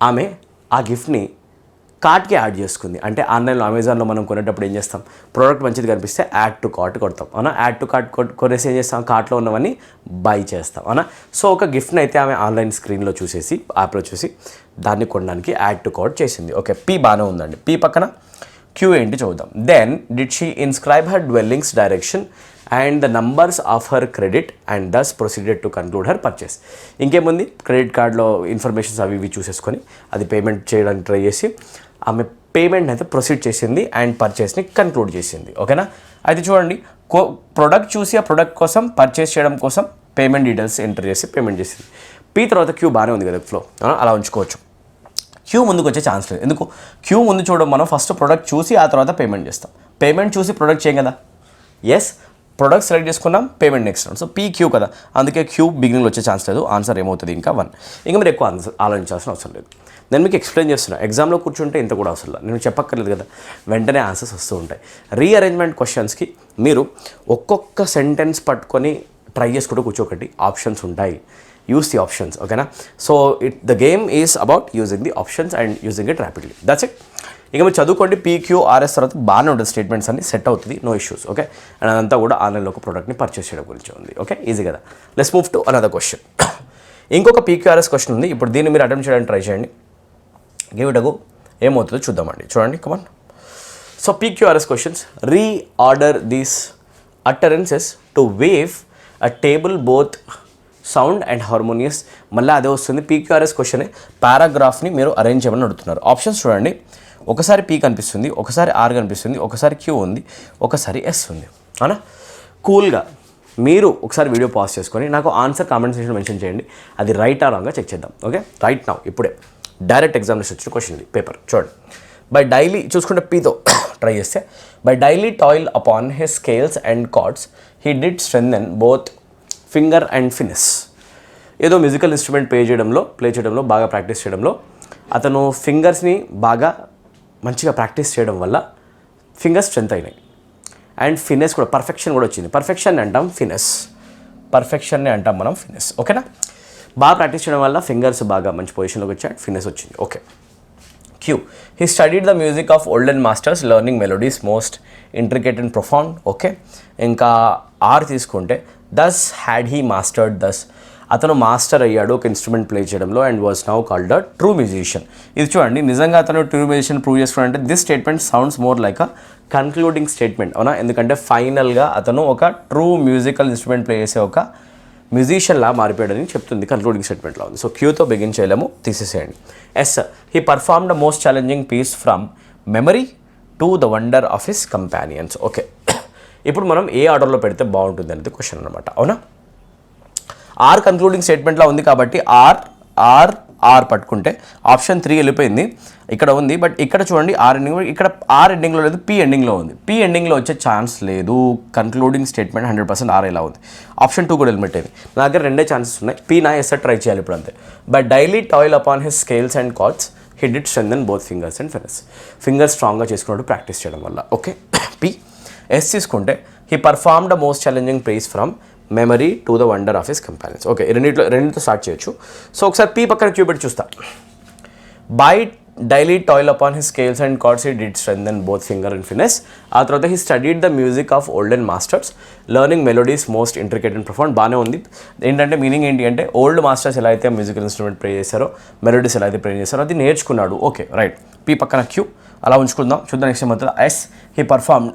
ఆమె ఆ గిఫ్ట్ని కార్ట్కి యాడ్ చేసుకుంది. అంటే ఆన్లైన్లో అమెజాన్లో మనం కొనేటప్పుడు ఏం చేస్తాం, ప్రోడక్ట్ మంచిది కనిపిస్తే యాడ్ టు కార్ట్ కొడతాం, అవునా. యాడ్ టు కార్ట్ కొనేసి ఏం చేస్తాం, కార్ట్లో ఉన్నవన్నీ బై చేస్తాం, అవునా. సో ఒక గిఫ్ట్ని అయితే ఆమె ఆన్లైన్ స్క్రీన్లో చూసేసి, యాప్లో చూసి దాన్ని కొనడానికి యాడ్ టు కార్ట్ చేసింది. ఓకే, పీ బాగానే ఉందండి. పీ పక్కన క్యూ ఏంటి చూద్దాం. Then did she inscribe her dwellings direction and the numbers of her credit and thus proceeded to conclude her purchase. ఇంకేముంది, క్రెడిట్ కార్డ్లో ఇన్ఫర్మేషన్స్ అవి ఇవి చూసేసుకొని అది పేమెంట్ చేయడానికి ట్రై చేసి ఆమె పేమెంట్ అయితే ప్రొసీడ్ చేసింది అండ్ పర్చేస్ని కన్క్లూడ్ చేసింది, ఓకేనా. అయితే చూడండి, ప్రోడక్ట్ చూసి ఆ ప్రోడక్ట్ కోసం పర్చేస్ చేయడం కోసం పేమెంట్ డీటెయిల్స్ ఎంటర్ చేసి పేమెంట్ చేసింది. పీ తర్వాత క్యూ బాగానే ఉంది కదా ఫ్లో, అలా ఉంచుకోవచ్చు. క్యూ ముందుకు వచ్చే ఛాన్స్ లేదు. ఎందుకు? క్యూ ముందు చూడడం, మనం ఫస్ట్ ప్రోడక్ట్ చూసి ఆ తర్వాత పేమెంట్ చేస్తాం. పేమెంట్ చూసి ప్రోడక్ట్ చేయం కదా. ఎస్, ప్రోడక్ట్ సెలెక్ట్ చేసుకున్నాం, payment next round. So P Q కదా, అందుకే క్యూ బిగినింగ్లో వచ్చే ఛాన్స్ లేదు. ఆన్సర్ ఏమవుతుంది? ఇంకా 1. ఇంకా మీరు ఎక్కువ ఆలోచించాల్సిన అవసరం లేదు. నేను మీకు ఎక్స్ప్లెయిన్ చేస్తున్నా. ఎగ్జామ్లో కూర్చుంటే ఇంత కూడా అవసరం లేదు, నేను చెప్పక్కర్లేదు కదా, వెంటనే ఆన్సర్స్ వస్తూ ఉంటాయి. రీఅరేంజ్మెంట్ క్వశ్చన్స్కి మీరు ఒక్కొక్క సెంటెన్స్ పట్టుకొని ట్రై చేసుకుంటూ కూర్చోకటి, ఆప్షన్స్ ఉంటాయి. యూస్ ది ఆప్షన్స్, ఓకేనా. So the game is about using the options and using it rapidly. That's it. ఇక మీరు చదువుకోండి. పీక్యూఆర్ఎస్ తర్వాత బాగానే ఉంటుంది, స్టేట్మెంట్స్ అన్ని సెట్ అవుతుంది, నో ఇష్యూస్, ఓకే. అండ్ అదంతా కూడా ఆన్లైన్లో ఒక ప్రోడక్ట్ని పర్చేస్ చేయడం గురించి ఉంది, ఓకే. ఈజీ కదా. Let's move to another question. ఇంకొక పీక్యూఆర్ఎస్ క్వశ్చన్ ఉంది. ఇప్పుడు దీన్ని మీరు అటెంప్ట్ చేయడానికి ట్రై చేయండి. Give it a go. ఏమవుతుందో చూద్దామండి. చూడండి, come on. So PQRS questions. Reorder these utterances to weave a table both sound and harmonious. మళ్ళీ అదే వస్తుంది. పీక్యూఆర్ఎస్ క్వశ్చనే. పారాగ్రాఫ్ని మీరు అరేంజ్ చేయమని అడుగుతున్నారు. ఆప్షన్స్ చూడండి. ఒకసారి పీ కనిపిస్తుంది, ఒకసారి ఆర్ కనిపిస్తుంది, ఒకసారి క్యూ ఉంది, ఒకసారి ఎస్ ఉంది, అవునా. కూల్గా మీరు ఒకసారి వీడియో పాజ్ చేసుకొని నాకు ఆన్సర్ కామెంట్ సెక్షన్ మెన్షన్ చేయండి. అది రైట్ ఆ రాంగ్గా చెక్ చేద్దాం, ఓకే. రైట్ నౌ, ఇప్పుడే డైరెక్ట్ ఎగ్జామినేషన్ వచ్చిన క్వశ్చన్ ఇది, పేపర్ చూడండి. బై డైలీ చూసుకుంటే పీతో ట్రై చేస్తే, by daily toil upon his scales and chords he did strengthen both finger and finesse. ఏదో మ్యూజికల్ ఇన్స్ట్రుమెంట్ ప్లే చేయడంలో బాగా ప్రాక్టీస్ చేయడంలో అతను ఫింగర్స్ని బాగా మంచిగా ప్రాక్టీస్ చేయడం వల్ల ఫింగర్స్ స్ట్రెంత్ అయినాయి అండ్ ఫినెస్ కూడా, పర్ఫెక్షన్ కూడా వచ్చింది. పర్ఫెక్షన్ అంటాం ఫినెస్, పర్ఫెక్షన్ని అంటాం మనం ఫినెస్, ఓకేనా. బాగా ప్రాక్టీస్ చేయడం వల్ల ఫింగర్స్ బాగా మంచి పొజిషన్లోకి వచ్చాయి, ఫినెస్ వచ్చింది, okay. Q, he studied the music of olden masters learning melodies most intricate and profound, okay. ఇంకా ఆర్ తీసుకుంటే thus had he mastered thus, అతను మాస్టర్ అయ్యాడు ఒక ఇన్స్ట్రుమెంట్ ప్లే చేయడంలో and was now called a true musician. ఇది చూడండి, నిజంగా అతను ట్రూ మ్యూజిషియన్ ప్రూవ్ చేసుకున్నాడంటే this statement sounds more like a concluding statement, అవునా. ఎందుకంటే ఫైనల్గా అతను ఒక ట్రూ మ్యూజికల్ ఇన్స్ట్రుమెంట్ ప్లే చేసే ఒక మ్యూజిషియన్లా మారిపోయాడని చెప్తుంది, కన్క్లూడింగ్ స్టేట్మెంట్లో ఉంది. సో క్యూతో బిగిన్ చేయలేము, తీసేసేయండి. S, he perform the most challenging piece from memory to the wonder of his companions, okay. ఇప్పుడు మనం ఏ ఆర్డర్లో పెడితే బాగుంటుంది అనేది క్వశ్చన్ అనమాట, అవునా. ఆర్ కన్క్లూడింగ్ స్టేట్మెంట్లో ఉంది కాబట్టి ఆర్ ఆర్ ఆర్ పట్టుకుంటే ఆప్షన్ 3 వెళ్ళిపోయింది, ఇక్కడ ఉంది. బట్ ఇక్కడ చూడండి ఆర్ ఎండింగ్, ఇక్కడ ఆర్ ఎండింగ్లో లేదు, పీ ఎండింగ్లో ఉంది. పీ ఎండింగ్లో వచ్చే ఛాన్స్ లేదు, కన్క్లూడింగ్ స్టేట్మెంట్ 100% ఆర్ ఇలా ఉంది. ఆప్షన్ 2 కూడా ఎలిమినేట్ అయింది. నా దగ్గర 2 ఛాన్సెస్ ఉన్నాయి. పీ నా ఎస్ ట్రై చేయాలి ఇప్పుడు అంతే. But daily toil upon his scales and chords he did strengthen both fingers and finesse. Fingers స్ట్రాంగ్గా చేసుకున్నట్టు ప్రాక్టీస్ చేయడం వల్ల, ఓకే. పీ. ఎస్ తీసుకుంటే he perform the most challenging prize from memory to the wonder of his companions. Okay, రెండింటితో స్టార్ట్ చేయొచ్చు. సో ఒకసారి పీ పక్కన క్యూ పెట్టి చూస్తా. By daily toil upon his scales and chords he did strengthen both finger and finesse. ఆ తర్వాత he studied the music of olden masters learning melodies most intricate and profound. బాగానే ఉంది. ఏంటంటే మీనింగ్ ఏంటి అంటే ఓల్డ్ మాస్టర్స్ ఎలా అయితే మ్యూజికల్ ఇన్స్ట్రుమెంట్ ప్లే చేశారో, మెలోడీస్ ఎలా అయితే ప్లే చేశారో అది నేర్చుకున్నాడు. ఓకే రైట్, పీ పక్కన క్యూ అలా ఉంచుకుందాం. చూద్దాం నెక్స్ట్ ఏమవుతుందో. Yes, he perform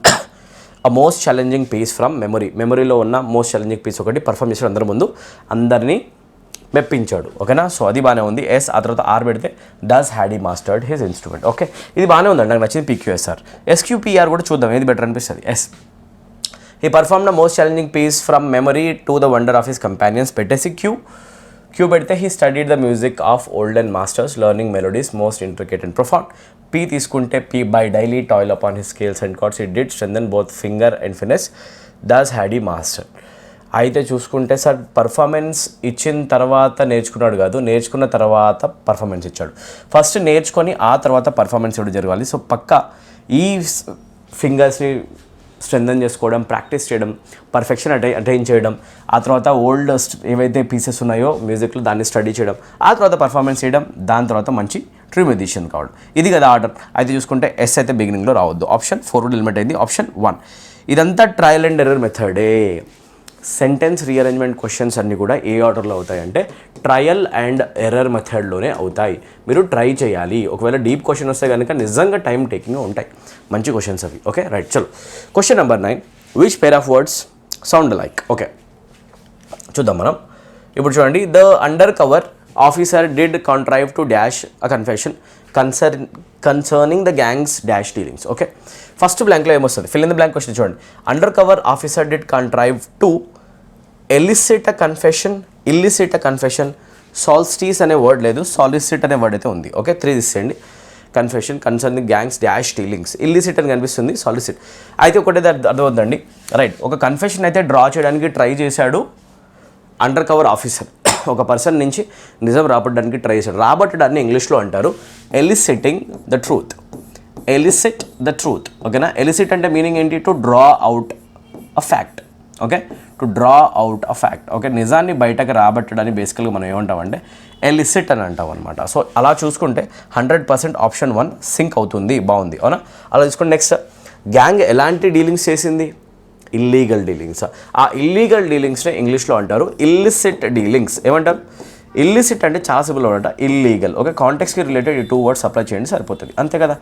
a most challenging piece from మెమరీలో ఉన్న మోస్ట్ ఛాలెంజింగ్ పీస్ ఒకటి పర్ఫామ్ చేశాడు అందరి ముందు, అందరినీ మెప్పించాడు. ఓకేనా, సో అది బాగానే ఉంది. ఎస్, ఆ తర్వాత ఆర్ పెడితే డస్ హ్యాడ్ ఈ మాస్టర్డ్ హిస్ ఇన్స్ట్రుమెంట్. ఓకే, ఇది బాగానే ఉందండి, నాకు నచ్చింది పీక్యూఎస్ఆర్. ఎస్క్యూపీఆర్ కూడా చూద్దాం ఏది బెటర్ అనిపిస్తుంది. S, he perform the most challenging piece from memory to the wonder of his companions పెట్టేసి క్యూ పెడితే he studied the music of olden masters learning melodies most intricate and profound. P తీసుకుంటే P by daily toil upon his scales and chords it did strengthen both finger and finesse thus had he master. అయితే చూసుకుంటే సార్ పర్ఫార్మెన్స్ ఇచ్చిన తర్వాత నేర్చుకున్నాడు కాదు, నేర్చుకున్న తర్వాత పర్ఫార్మెన్స్ ఇచ్చాడు. ఫస్ట్ నేర్చుకొని ఆ తర్వాత పర్ఫార్మెన్స్ ఇవ్వడం జరగాలి. సో పక్కా ఈ ఫింగర్స్ని స్ట్రెంథెన్ చేసుకోవడం, ప్రాక్టీస్ చేయడం, పర్ఫెక్షన్ అటైన్ చేయడం, ఆ తర్వాత ఓల్డ్ ఏవైతే పీసెస్ ఉన్నాయో మ్యూజిక్లో దాన్ని స్టడీ చేయడం, ఆ తర్వాత పర్ఫార్మెన్స్ చేయడం, దాని తర్వాత మంచి ట్రీ మ్యూజిషియన్ కావడం. ఇది కదా ఆర్డర్. అయితే చూసుకుంటే ఎస్ అయితే బిగినింగ్లో రావద్దు. ఆప్షన్ 4 కూడా ఎలిమినేట్ అయింది. ఆప్షన్ 1 ఇదంతా ట్రయల్ అండ్ ఎర్రర్ మెథడే. సెంటెన్స్ రీఅరేంజ్మెంట్ క్వశ్చన్స్ అన్నీ కూడా ఏ ఆర్డర్లో అవుతాయి అంటే ట్రయల్ అండ్ ఎర్రర్ మెథడ్లోనే అవుతాయి. మీరు ట్రై చేయాలి. ఒకవేళ డీప్ క్వశ్చన్ వస్తే కనుక నిజంగా టైం టేకింగ్ ఉంటాయి. మంచి క్వశ్చన్స్ అవి. ఓకే రైట్, చలో question number 9. Which pair of words sound like. Okay చూద్దాం మనం. ఇప్పుడు చూడండి, the undercover officer did contrive to dash a confession concerning the gangs dash dealings. Okay, first బ్లాంక్లో ఏమొస్తుంది, fill in the blank question చూడండి. Undercover officer did contrive to elicit a confession, illicit a confession, solstice అనే వర్డ్ లేదు, సాలిసిట్ అనే వర్డ్ అయితే ఉంది. ఓకే, 3 తీసేయండి. Confession concerning gangs dash dealings, illicit అని కనిపిస్తుంది, సాలిసిట్. అయితే ఒకటే అర్థమవుతుందండి. రైట్, ఒక కన్ఫెషన్ అయితే డ్రా చేయడానికి ట్రై చేశాడు అండర్ కవర్ ఆఫీసర్. ఒక పర్సన్ నుంచి నిజం రాబట్టడానికి ట్రై చేశాడు. రాబట్టడాన్ని ఇంగ్లీష్లో అంటారు eliciting the truth. Elicit the truth. ఓకేనా, ఎలిసిట్ అంటే మీనింగ్ ఏంటి? To draw out a fact. Okay, to draw out a fact. Okay, నిజాన్ని బయటకు రాబట్టడాన్ని బేసికల్గా మనం ఏమంటామంటే ఎలిసిట్ అని అంటాం అనమాట. సో అలా చూసుకుంటే 100% ఆప్షన్ 1 సింక్ అవుతుంది. బాగుంది, అవునా? అలా చూసుకుంటే నెక్స్ట్, గ్యాంగ్ ఎలాంటి డీలింగ్స్ చేసింది? Illegal dealings. ఆ ఇల్లీగల్ డీలింగ్స్ని ఇంగ్లీష్లో అంటారు ఇల్లిసిట్ డీలింగ్స్. ఏమంటారు? ఇల్లిసిట్ అంటే చాలా సింపుల్ వర్డ్, ఇల్లీగల్. ఓకే, కాంటెక్స్కి రిలేటెడ్ ఈ 2 వర్డ్స్ అప్లై చేయండి సరిపోతుంది, అంతే కదా.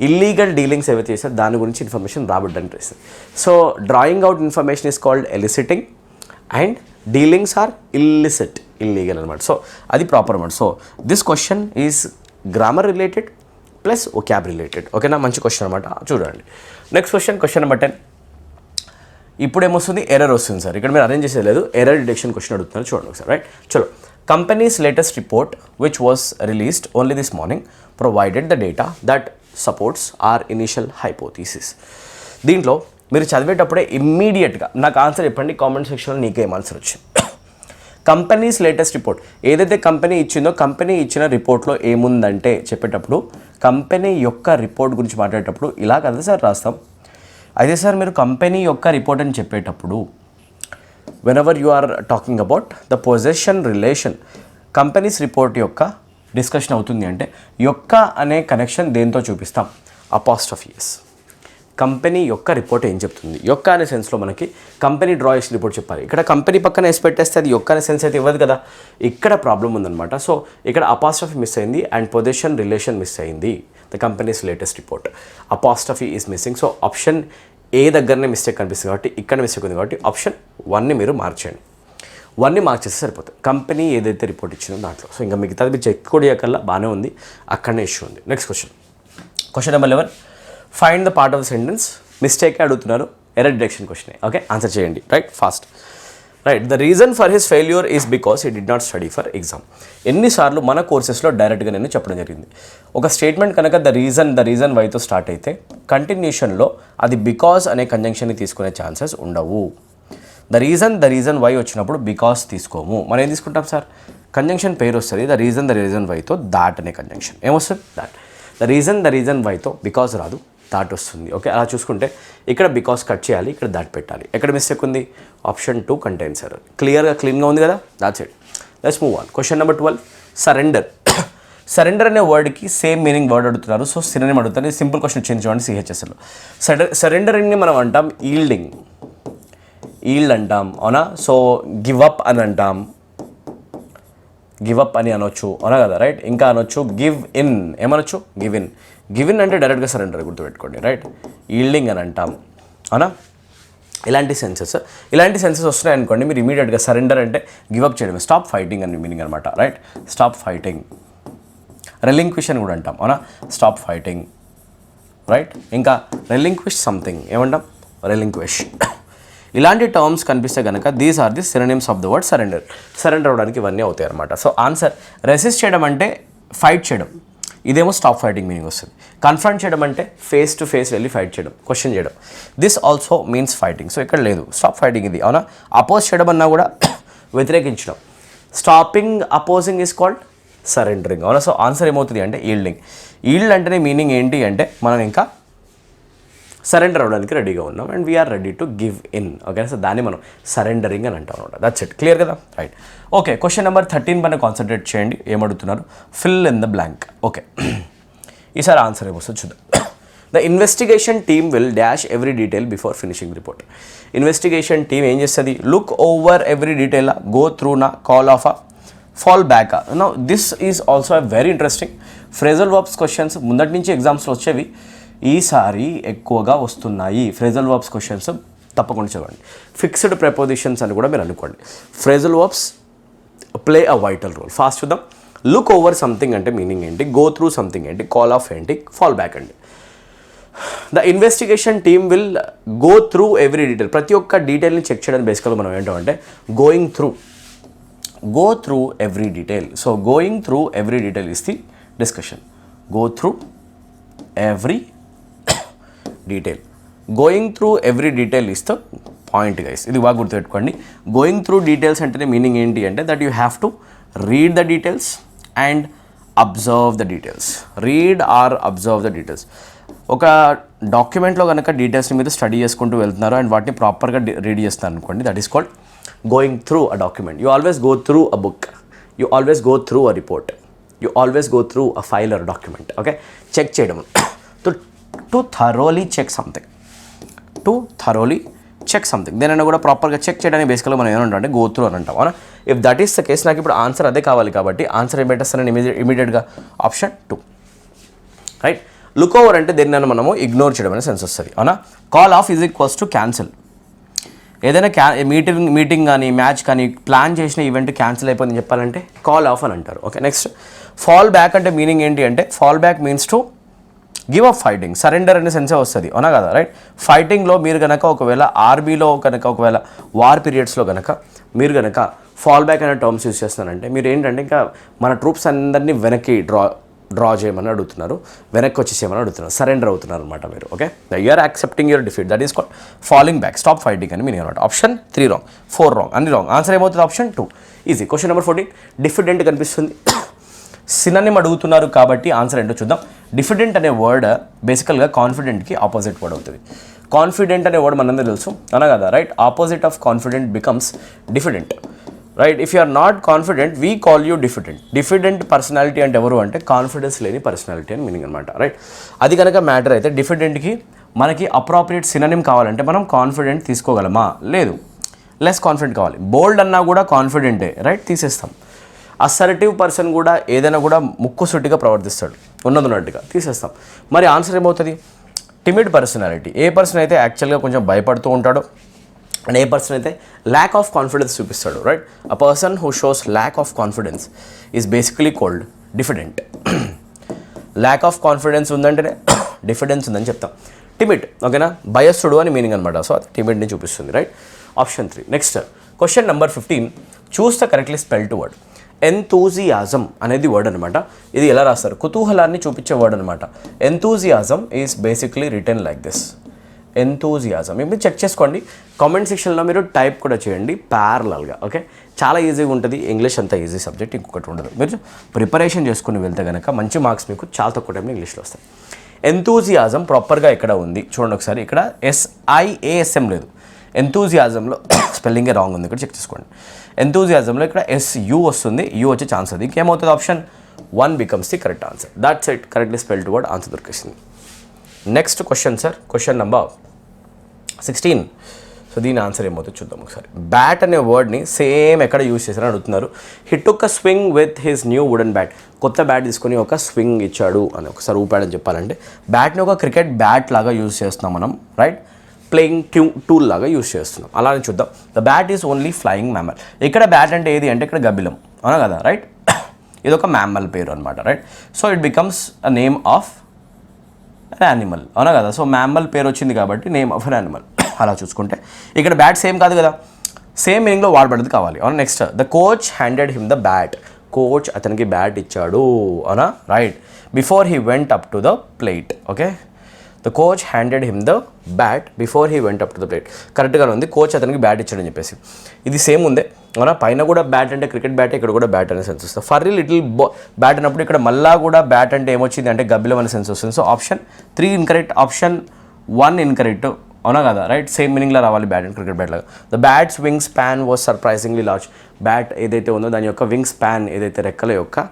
ఇల్లీగల్ డీలింగ్స్ ఏవైతే చేస్తారో దాని గురించి ఇన్ఫర్మేషన్ రాబట్టడానికి చేస్తుంది. So drawing out information is called eliciting and dealings are illicit, illegal అనమాట. సో అది ప్రాపర్ అనమాట. So this question is grammar related plus vocab related. ఓకేనా, మంచి క్వశ్చన్ అనమాట. చూడండి నెక్స్ట్ క్వశ్చన్, క్వశ్చన్ నెంబర్ 10. ఇప్పుడు ఏమొస్తుంది? ఎర్రర్ వస్తుంది సార్. ఇక్కడ మీరు అరేంజ్ చేసేది లేదు, ఎర్రర్ డిటెక్షన్ క్వశ్చన్ అడుగుతున్నారు. చూడండి ఒకసారి. రైట్, చలో. Company's latest report, which was released only this morning, provided the data that supports our initial hypothesis. దీంట్లో మీరు చదివేటప్పుడే ఇమ్మీడియట్గా నాకు ఆన్సర్ చెప్పండి కామెంట్ సెక్షన్లో, నీకేం ఆన్సర్ వచ్చింది. కంపెనీస్ లేటెస్ట్ రిపోర్ట్ ఏదైతే కంపెనీ ఇచ్చిందో, కంపెనీ ఇచ్చిన రిపోర్ట్లో ఏముందంటే చెప్పేటప్పుడు కంపెనీ యొక్క రిపోర్ట్ గురించి మాట్లాడేటప్పుడు ఇలా కదా సార్ రాస్తాం. అయితే సార్ మీరు కంపెనీ యొక్క రిపోర్ట్ అని చెప్పేటప్పుడు whenever you are talking about the possession relation, companies report యొక్క డిస్కషన్ అవుతుంది అంటే యొక్క అనే కనెక్షన్ దేంతో చూపిస్తాం? Apostrophe S. కంపెనీ యొక్క రిపోర్ట్ ఏం చెప్తుంది? యొక్క అనే సెన్స్లో మనకి కంపెనీ డ్రా చేసిన రిపోర్ట్ చెప్పాలి. ఇక్కడ కంపెనీ పక్కన వేసి పెట్టేస్తే అది యొక్క అనే సెన్స్ అయితే ఇవ్వదు కదా. ఇక్కడ ప్రాబ్లం ఉందన్నమాట. సో ఇక్కడ అపాస్ట్రఫీ మిస్ అయింది అండ్ పొజిషన్ రిలేషన్ మిస్ అయింది. The companies latest report apostrophe is missing. So option A దగ్గరనే మిస్టేక్ కనిపిస్తుంది కాబట్టి ఇక్కడ మిస్టేక్ ఉంది కాబట్టి ఆప్షన్ 1ని మీరు మార్చేయండి. 1ని మార్చేస్తే సరిపోతుంది. కంపెనీ ఏదైతే రిపోర్ట్ ఇచ్చిందో దాంట్లో. సో ఇంకా మిగతాది మీరు చెక్ కూడా చేయకల్లా బాగానే ఉంది, అక్కడనే ఇష్యూ ఉంది. Next question, question number 11. Find the part of the sentence. Mistake అడుగుతున్నారు, error detection question. Okay, answer చేయండి. Right, fast. Right, the reason for his failure is because he did not study for exam. ఎన్నిసార్లు మన కోర్సెస్లో డైరెక్ట్గా నేను చెప్పడం జరిగింది. ఒక స్టేట్మెంట్ కనుక ద రీజన్ వైతో స్టార్ట్ అయితే కంటిన్యూషన్లో అది బికాస్ అనే కంజంక్షన్ని తీసుకునే ఛాన్సెస్ ఉండవు. ద రీజన్ వై వచ్చినప్పుడు బికాస్ తీసుకోము. మనం ఏం తీసుకుంటాం సార్? కంజంక్షన్ పేరు వస్తుంది. ద రీజన్ వైతో దాట్ అనే కంజంక్షన్ ఏమొస్తుంది? దాట్. ద రీజన్ వైతో బికాస్ రాదు, దాట్ వస్తుంది. ఓకే, అలా చూసుకుంటే ఇక్కడ బికాస్ కట్ చేయాలి, ఇక్కడ దాట్ పెట్టాలి. ఎక్కడ మిస్టేక్ ఉంది? Option 2 contains error. క్లీన్గా ఉంది కదా, that's it. Let's move on. Question number 12, surrender. Surrender అనే వర్డ్కి సేమ్ మీనింగ్ వర్డ్ అడుగుతున్నారు. సో సినోనిమ్ అడుగుతారు. ఇది సింపుల్ క్వశ్చన్ వచ్చింది చూడండి CHSL. సరెండరింగ్ని మనం అంటాం ఈల్డింగ్, ఈల్డ్ అంటాం, అవునా? సో గివ్ అప్ అని అంటాం, గివ్ అప్ అని అనొచ్చు, అవునా కదా, రైట్? ఇంకా అనొచ్చు గివ్ ఇన్, ఏమనొచ్చు? Give in. గివ్ ఇన్ అంటే డైరెక్ట్గా సరెండర్, గుర్తుపెట్టుకోండి, రైట్? ఈల్డింగ్ అని అంటాం, అవునా? ఇలాంటి సెన్సెస్ వస్తున్నాయి అనుకోండి, మీరు ఇమీడియట్గా సరెండర్ అంటే గివ్ అప్ చేయడం, స్టాప్ ఫైటింగ్ అని మీనింగ్ అనమాట, రైట్? Stop fighting. రెలింక్విష్ అని కూడా అంటాం, అవునా? Stop fighting, right? ఇంకా రెలింక్విష్ సంథింగ్, ఏమంటాం? రెలింక్విష్. ఇలాంటి టర్మ్స్ కనిపిస్తే కనుక these are the synonyms of the word surrender. Surrender అవ్వడానికి ఇవన్నీ అవుతాయి అనమాట. సో ఆన్సర్, రెసిస్ట్ చేయడం అంటే ఫైట్ చేయడం, ఇదేమో స్టాప్ ఫైటింగ్ మీనింగ్ వస్తుంది. కన్ఫ్రంట్ చేయడం అంటే ఫేస్ టు ఫేస్ వెళ్ళి ఫైట్ చేయడం, క్వశ్చన్ చేయడం. This also means fighting. So ఇక్కడ లేదు, స్టాప్ ఫైటింగ్ ఇది, అవునా? అపోజ్ చేయడం అన్నా కూడా వ్యతిరేకించడం. Stopping opposing is called surrendering, అవునా? సో ఆన్సర్ ఏమవుతుంది అంటే ఈల్డింగ్. ఈల్డ్ అంటేనే మీనింగ్ ఏంటి అంటే మనం ఇంకా సరెండర్ అవ్వడానికి రెడీగా ఉన్నాం and we are ready to give in. Okay, so దాన్ని మనం సరెండరింగ్ అని అంటాం అనమాట. That's it. క్లియర్ కదా, రైట్? ఓకే, క్వశ్చన్ నెంబర్ 13 పైన కాన్సన్ట్రేట్ చేయండి. ఏమడుగుతున్నారు? Fill in the blank. Okay, ఈసారి ఆన్సర్ ఏమొస్తుంది చూద్దాం. The investigation team will dash every detail before finishing report. Investigation team ఏం చేస్తుంది? Look over every detail, go through నా, call off, fall back. Now this is also very interesting. Phrasal verbs questions ముందటి నుంచి ఎగ్జామ్స్లో వచ్చేవి, ఈసారి ఎక్కువగా వస్తున్నాయి. ఫ్రేజల్ వర్బ్స్ క్వశ్చన్స్ తప్పకుండా చదవండి. ఫిక్స్డ్ ప్రెపోజిషన్స్ అని కూడా మీరు అనుకోండి. Phrasal verbs play a vital role. Fast చూద్దాం. లుక్ ఓవర్ సంథింగ్ అంటే మీనింగ్ ఏంటి? గో త్రూ సంథింగ్ ఏంటి? కాల్ ఆఫ్ ఏంటి? ఫాల్ బ్యాక్ అండి. The investigation team will go through every detail. ప్రతి ఒక్క డీటెయిల్ని చెక్ చేయడానికి బేసికల్గా మనం ఏంటంటే going through, go through every detail. So going through every detail is the discussion. Go through every detail. Going through every detail is the point guys. ఇది బాగా గుర్తుపెట్టుకోండి. గోయింగ్ త్రూ డీటెయిల్స్ అంటేనే మీనింగ్ ఏంటి అంటే that you have to read the details and observe the details. Read or observe the details. ఒక డాక్యుమెంట్లో కనుక డీటెయిల్స్ని మీరు స్టడీ చేసుకుంటూ వెళ్తున్నారు అండ్ వాటిని ప్రాపర్గా రీడ్ చేస్తారు అనుకోండి, that is called going through a document. You always go through a book, you always go through a report, you always go through a file or document. Okay, check చేయడం, to thoroughly check something, to thoroughly check something. దేనైనా కూడా ప్రాపర్గా చెక్ చేయడానికి బేసికల్గా మనం ఏమంటాం అంటే గో త్రూ అని అంటాం, అవునా? If that is the case, నాకు ఇప్పుడు ఆన్సర్ అదే కావాలి కాబట్టి ఆన్సర్ ఏం పెట్టేస్తానని ఇమీడియట్గా ఆప్షన్ 2, రైట్? లుక్ ఓవర్ అంటే దేన్నైనా మనము ఇగ్నోర్ చేయడం అనే సెన్స్ వస్తుంది, అవునా? Call of is equals to cancel. ఏదైనా మీటింగ్ కానీ మ్యాచ్ కానీ ప్లాన్ చేసిన ఈవెంట్ క్యాన్సిల్ అయిపోయిందని చెప్పాలంటే కాల్ ఆఫ్ అని అంటారు. ఓకే, నెక్స్ట్ ఫాల్ బ్యాక్ అంటే మీనింగ్ ఏంటి అంటే fall back means to give up fighting. Surrender అనే సెన్సే వస్తుంది, అవునా కదా, రైట్? ఫైటింగ్లో మీరు కనుక ఒకవేళ ఆర్మీలో కనుక ఒకవేళ వార్ పీరియడ్స్లో కనుక మీరు కనుక ఫాల్ బ్యాక్ అనే టర్మ్స్ యూస్ చేస్తున్నారంటే మీరు ఏంటంటే ఇంకా మన ట్రూప్స్ అందరినీ వెనక్కి డ్రా చేయమని అడుగుతున్నారు, వెనక్కి వచ్చేసేయమని అడుగుతున్నారు, సరెండర్ అవుతున్నారు అనమాట మీరు. Okay, you're accepting your defeat, that is called falling back, stop fighting అని మీనింగ్ అనమాట. ఆప్షన్ 3 రాంగ్, 4 రాంగ్, అన్ని రాంగ్. ఆన్సర్ ఏమవుతుంది? Option 2. Easy. Question number 14, diffident కనిపిస్తుంది. సినోనిమ్ అడుగుతున్నారు కాబట్టి ఆన్సర్ ఏంటో చూద్దాం. డిఫిడెంట్ అనే వర్డ్ బేసికల్గా కాన్ఫిడెంట్కి ఆపోజిట్ వర్డ్ అవుతుంది. కాన్ఫిడెంట్ అనే వర్డ్ మనందరూ తెలుసు, అవునా కదా, right? Opposite of confident becomes diffident, right? If you are not confident we call you diffident. Diffident personality అంటే ఎవరు అంటే కాన్ఫిడెన్స్ లేని పర్సనాలిటీ అని మీనింగ్ అనమాట, రైట్? అది కనుక మ్యాటర్ అయితే డిఫిడెంట్కి మనకి అప్రాప్రియేట్ సినోనిమ్ కావాలంటే మనం కాన్ఫిడెంట్ తీసుకోగలమా? లేదు, లెస్ కాన్ఫిడెంట్ కావాలి. బోల్డ్ అన్నా కూడా కాన్ఫిడెంటే, రైట్? తీసేస్తాం. అసర్టివ్ పర్సన్ కూడా ఏదైనా కూడా ముక్కుసూటిగా ప్రవర్తిస్తాడు, ఉన్నట్టుగా తీసేస్తాం. మరి ఆన్సర్ ఏమవుతుంది? Timid personality. ఏ పర్సన్ అయితే యాక్చువల్గా కొంచెం భయపడుతూ ఉంటాడో అండ్ ఏ పర్సన్ అయితే ల్యాక్ ఆఫ్ కాన్ఫిడెన్స్ చూపిస్తాడు, right? A person who shows lack of confidence is basically called diffident. Lack of confidence ఉందంటేనే డిఫిడెన్స్ ఉందని చెప్తాం. టిమిడ్, ఓకేనా? భయస్థుడు అని మీనింగ్ అనమాట. సో అది టిమిడ్ని చూపిస్తుంది, right? Option 3. Next question number 15, choose the correctly spelled word. Enthusiasm అనేది వర్డ్ అనమాట. ఇది ఎలా రాస్తారు? కుతూహలాన్ని చూపించే వర్డ్ అనమాట. Enthusiasm is basically return like this. Enthusiasm మీరు చెక్ చేసుకోండి. కామెంట్ సెక్షన్లో మీరు టైప్ కూడా చేయండి ప్యారలల్గా. ఓకే, చాలా ఈజీగా ఉంటుంది. ఇంగ్లీష్ అంత ఈజీ సబ్జెక్ట్ ఇంకొకటి ఉండదు. మీరు ప్రిపరేషన్ చేసుకుని వెళ్తే కనుక మంచి మార్క్స్ మీకు చాలా తక్కువ టైంలో ఇంగ్లీష్లో వస్తాయి. ఎంతూజియాజం ప్రాపర్గా ఎక్కడ ఉంది చూడండి ఒకసారి, ఇక్కడ SIASM లేదు, ఎంతూజియాజంలో స్పెల్లింగే రాంగ్ ఉంది, ఇక్కడ చెక్ చేసుకోండి. ఎంతూజియాజంలో ఇక్కడ SU వస్తుంది, U వచ్చే ఛాన్స్ అది. ఇంకేమవుతుంది, option 1 becomes the correct answer. That's it, correctly spelled word answer దొరికేసింది. Next question sir, question number 16. So దీని ఆన్సర్ ఏమవుతుంది చూద్దాం ఒకసారి. బ్యాట్ అనే వర్డ్ని సేమ్ ఎక్కడ యూజ్ చేశారని అడుగుతున్నారు. He took a swing with his new wooden bat. కొత్త బ్యాట్ తీసుకొని ఒక స్వింగ్ ఇచ్చాడు అని ఒకసారి ఊపాడని చెప్పాలంటే, బ్యాట్ని ఒక క్రికెట్ బ్యాట్ లాగా యూజ్ చేస్తున్నాం మనం, రైట్? ప్లేయింగ్ టూల్ లాగా యూజ్ చేస్తున్నాం. అలానే చూద్దాం. The bat is only flying mammal. ఇక్కడ బ్యాట్ అంటే ఏది అంటే ఇక్కడ గబ్బిలం, అవునా కదా, రైట్? ఇది ఒక మ్యామల్ పేరు అనమాట, right? So it becomes a name of an animal, అవునా కదా? సో మ్యామల్ పేరు వచ్చింది కాబట్టి నేమ్ ఆఫ్ అన్ యానిమల్. అలా చూసుకుంటే ఇక్కడ బ్యాట్ సేమ్ కాదు కదా, సేమ్ మీనింగ్లో వాడబడేది కావాలి, అవునా? Next, the coach handed him the bat. Coach అతనికి బ్యాట్ ఇచ్చాడు, అవునా, right? Before he went up to the plate. Okay, the coach handed him the bat before he went up to the plate. కరెక్ట్గానే ఉంది, కోచ్ అతనికి బ్యాట్ ఇచ్చాడని చెప్పేసి. ఇది సేమ్ ఉంది, అవునా? పైన కూడా బ్యాట్ అంటే క్రికెట్ బ్యాట్, ఇక్కడ కూడా బ్యాట్ అనే సెన్స్ వస్తుంది. ఫర్ లిటిల్ బ్యాట్ అన్నప్పుడు ఇక్కడ మళ్ళా కూడా బ్యాట్ అంటే ఏమొచ్చింది అంటే గబ్బిలం అనే సెన్స్ వస్తుంది. So option 3 incorrect, option 1 incorrect, అవునా కదా, రైట్? సేమ్ మీనింగ్లో రావాలి బ్యాట్ అండ్ క్రికెట్ బ్యాట్ లాగా. The bats wing span was surprisingly large. Bat ఏదైతే ఉందో దాని యొక్క వింగ్ స్పాన్, ఏదైతే రెక్కల యొక్క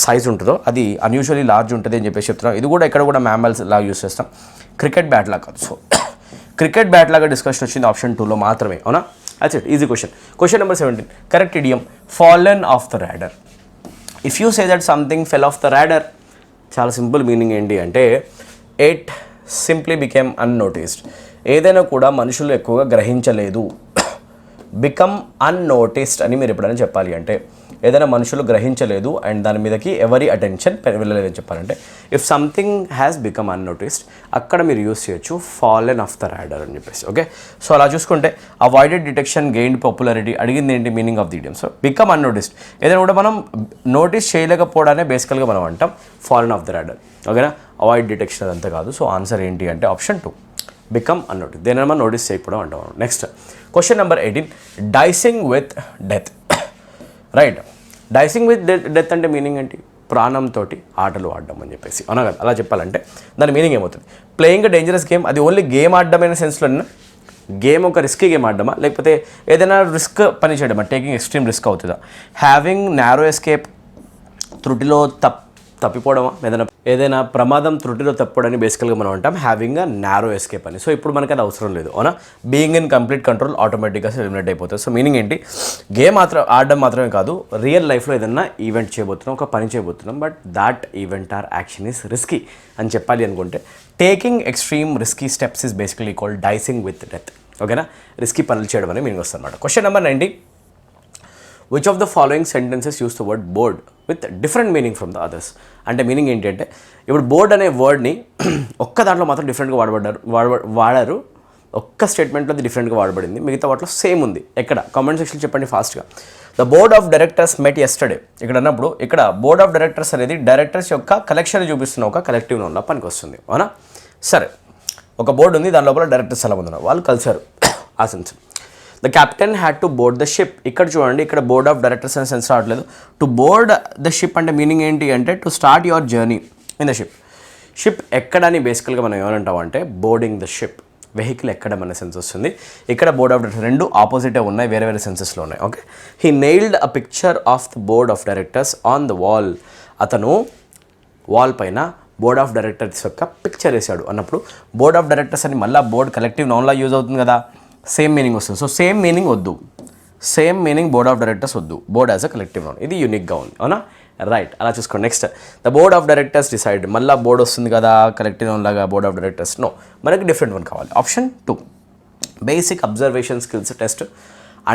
సైజ్ ఉంటుందో అది అన్యూజువల్లీ లార్జ్ ఉంటుంది అని చెప్పేసి చెప్తున్నాం. ఇది కూడా ఇక్కడ కూడా మ్యామల్స్ లాగా యూస్ చేస్తాం, క్రికెట్ బ్యాట్ లాగా కాదు. సో క్రికెట్ బ్యాట్ లాగా డిస్కషన్ వచ్చింది ఆప్షన్ 2లో మాత్రమే, అవునా? That's it, easy question. Question number 17. Correct idiom, fallen off the radar. If you say that something fell off the radar, చాలా సింపుల్ మీనింగ్ ఏంటి అంటే ఇట్ సింప్లీ బికేమ్ అన్నోటిస్డ్. ఏదైనా కూడా మనుషులు ఎక్కువగా గ్రహించలేదు. బికమ్ అన్నోటిస్డ్ అని మీరు ఎప్పుడైనా చెప్పాలి అంటే ఏదైనా మనుషులు గ్రహించలేదు అండ్ దాని మీదకి ఎవరి అటెన్షన్ వెళ్ళలేదని చెప్పాలంటే if something has become unnoticed, అక్కడ మీరు యూస్ చేయొచ్చు ఫాలెన్ ఆఫ్ ద రాడర్ అని చెప్పేసి. ఓకే, సో అలా చూసుకుంటే అవాయిడెడ్ డిటెక్షన్ గెయిన్డ్ పాపులారిటీ, అడిగింది ఏంటి meaning of the idiom. So become unnoticed, ఏదైనా కూడా మనం నోటీస్ చేయలేకపోవడానే బేసికల్గా మనం అంటాం ఫాలెన్ ఆఫ్ ద రాడర్. ఓకేనా, అవాయిడ్ డిటెక్షన్ అదంతా కాదు. సో ఆన్సర్ ఏంటి అంటే ఆప్షన్ 2, బికమ్ అన్నోటిస్. దేని మనం నోటీస్ చేయకపోవడం అంటాం. Next question number 18. Dicing with death, right? Dicing with death అంటే మీనింగ్ ఏంటి? ప్రాణంతో ఆటలు ఆడడం అని చెప్పేసి, అవునా కదా? అలా చెప్పాలంటే దాని మీనింగ్ ఏమవుతుంది? ప్లేయింగ్ అ డేంజరస్ గేమ్, అది ఓన్లీ గేమ్ ఆడడం సెన్స్లోనే, గేమ్ ఒక రిస్కీ గేమ్ ఆడడమా లేకపోతే ఏదైనా రిస్క్ పని చేయడమా, టేకింగ్ ఎక్స్ట్రీమ్ రిస్క్ అవుతుందా? హ్యావింగ్ నారో ఎస్కేప్, త్రుటిలో తప్పిపోవడమా, ఏదైనా ప్రమాదం త్రుటిలో తప్పడని బేసికల్గా మనం అంటాం హ్యావింగ్ అ నారో ఎస్కేప్ అని. సో ఇప్పుడు మనకి అది అవసరం లేదు, అవునా? బీయింగ్ ఇన్ కంప్లీట్ కంట్రోల్, ఆటోమేటిక్గా ఎలిమినేట్ అయిపోతుంది. సో మీనింగ్ ఏంటి? గేమ్ ఆడడం మాత్రమే కాదు, రియల్ లైఫ్లో ఏదైనా ఈవెంట్ చేయబోతున్నాం, ఒక పని చేయబోతున్నాం, but that event or action is risky అని చెప్పాలి అనుకుంటే taking extreme risky steps is basically called dicing with death. ఓకేనా, రిస్కీ పనులు చేయడం అని మీనింగ్ వస్తుంది అనమాట. Question number 19. Which of the following sentences uses the word board with different meaning from the others. అంటే మీనింగ్ ఏంటి అంటే ఇప్పుడు బోర్డ్ అనే వర్డ్ని ఒక్క దాంట్లో మాత్రం డిఫరెంట్గా వాడారు, ఒక్క స్టేట్మెంట్లో అది డిఫరెంట్గా వాడబడింది, మిగతా వాటిలో సేమ్ ఉంది. ఎక్కడ? కామెంట్ సెక్షన్ చెప్పండి ఫాస్ట్గా. The board of directors met yesterday. ఇక్కడ అన్నప్పుడు ఇక్కడ బోర్డ్ ఆఫ్ డైరెక్టర్స్ అనేది డైరెక్టర్స్ యొక్క కలెక్షన్ చూపిస్తున్న ఒక కలెక్టివ్ నౌన్లా పనికి వస్తుంది, అవునా? సరే, ఒక బోర్డు ఉంది, దాని లోపల డైరెక్టర్స్ ఎలా ఉన్నారు, వాళ్ళు కలిసారు, ఆ sense. The captain had to board the ship. ఇక్కడ చూడండి, ఇక్కడ బోర్డ్ ఆఫ్ డైరెక్టర్స్ అనే సెన్స్ రావట్లేదు. టు బోర్డ్ ద షిప్ అంటే మీనింగ్ ఏంటి అంటే to start your journey in the ship. Ship ఎక్కడని బేసికల్గా మనం ఏమంటాం అంటే బోర్డింగ్ ద షిప్, వెహికల్ ఎక్కడం అనే సెన్స్ వస్తుంది. ఇక్కడ బోర్డ్ ఆఫ్ డైరెక్టర్స్ రెండు ఆపోజిటే ఉన్నాయి, వేరే వేరే సెన్సెస్లో ఉన్నాయి. Okay, he nailed a picture of the board of directors on the wall. అతను వాల్ పైన బోర్డ్ ఆఫ్ డైరెక్టర్స్ యొక్క పిక్చర్ వేసాడు అన్నప్పుడు బోర్డ్ ఆఫ్ డైరెక్టర్స్ అని మళ్ళీ బోర్డ్ కలెక్టివ్ నౌన్లా యూజ్ అవుతుంది కదా, సేమ్ మీనింగ్ వస్తుంది. సో సేమ్ మీనింగ్ వద్దు, same meaning board of directors వద్దు, board as a collective noun. ఇది యూనిక్గా ఉంది, అవునా? రైట్, అలా చూసుకోండి. Next, the board of directors decide. మళ్ళీ బోర్డ్ వస్తుంది కదా కలెక్టివ్ నౌన్ లాగా, బోర్డ్ ఆఫ్ డైరెక్టర్స్ నో, మనకి డిఫరెంట్ వన్ కావాలి. Option 2, basic observation skills test,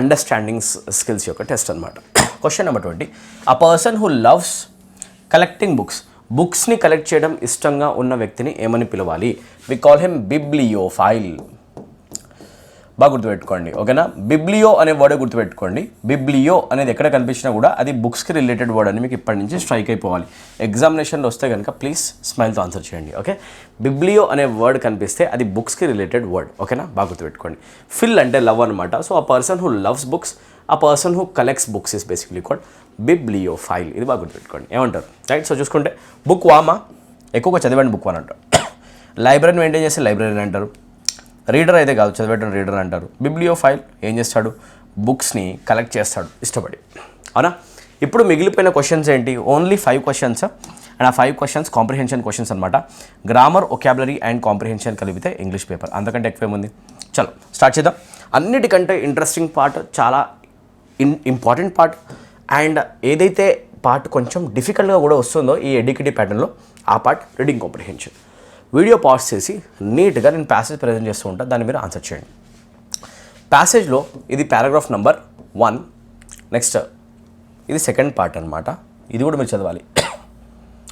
understanding skills యొక్క టెస్ట్ అనమాట. Question number 20. A person who loves collecting బుక్స్ని collect చేయడం ఇష్టంగా ఉన్న వ్యక్తిని ఏమని పిలవాలి? We call him bibliophile. బాగా గుర్తుపెట్టుకోండి, ఓకేనా? బిబ్లియో అనే వర్డ్ గుర్తుపెట్టుకోండి. బిబ్లియో అనేది ఎక్కడ కనిపించినా కూడా అది బుక్స్కి రిలేటెడ్ వర్డ్ అని మీకు ఇప్పటి నుంచి స్ట్రైక్ అయిపోవాలి. ఎగ్జామినేషన్లో వస్తే కనుక ప్లీజ్ స్మైల్తో ఆన్సర్ చేయండి. ఓకే, బిబ్లియో అనే వర్డ్ కనిపిస్తే అది బుక్స్కి రిలేటెడ్ వర్డ్, ఓకేనా? బాగా గుర్తుపెట్టుకోండి. ఫిల్ అంటే లవ్ అనమాట. So a person who loves books, a person who collects books is basically called bibliophile. ఇది బాగా గుర్తుపెట్టుకోండి. ఏమంటారు? రైట్, సో చూసుకుంటే బుక్ వామా, ఎక్కువగా చదివండి బుక్ 1 అంటారు. లైబ్రరీ మెయింటైన్ చేస్తే లైబ్రరీ అంటారు. రీడర్ అయితే కాదు, చదివేటం రీడర్ అంటారు. బిబ్లియోఫైల్ ఏం చేస్తాడు, బుక్స్ని కలెక్ట్ చేస్తాడు ఇష్టపడి, అవునా. ఇప్పుడు మిగిలిపోయిన క్వశ్చన్స్ ఏంటి, ఓన్లీ 5 క్వశ్చన్స్ అండ్ ఆ 5 క్వశ్చన్స్ కాంప్రిహెన్షన్ క్వశ్చన్స్ అనమాట. గ్రామర్, ఒకాబులరీ అండ్ కాంప్రిహెన్షన్ కలిపితే ఇంగ్లీష్ పేపర్, అంతకంటే ఎక్కువేముంది. చలో స్టార్ట్ చేద్దాం. అన్నిటికంటే ఇంట్రెస్టింగ్ పార్ట్, చాలా ఇంపార్టెంట్ పార్ట్, అండ్ ఏదైతే పార్ట్ కొంచెం డిఫికల్ట్గా కూడా వస్తుందో ఈ ఎడ్యుకేటీ ప్యాటర్న్లో, ఆ part reading comprehension. Video pause చేసి నీట్గా నేను ప్యాసేజ్ ప్రజెంట్ చేస్తూ ఉంటాను, దాన్ని మీరు ఆన్సర్ చేయండి. ప్యాసేజ్లో ఇది పారాగ్రాఫ్ నెంబర్ 1, నెక్స్ట్ ఇది సెకండ్ పార్ట్ అనమాట, ఇది కూడా మీరు చదవాలి.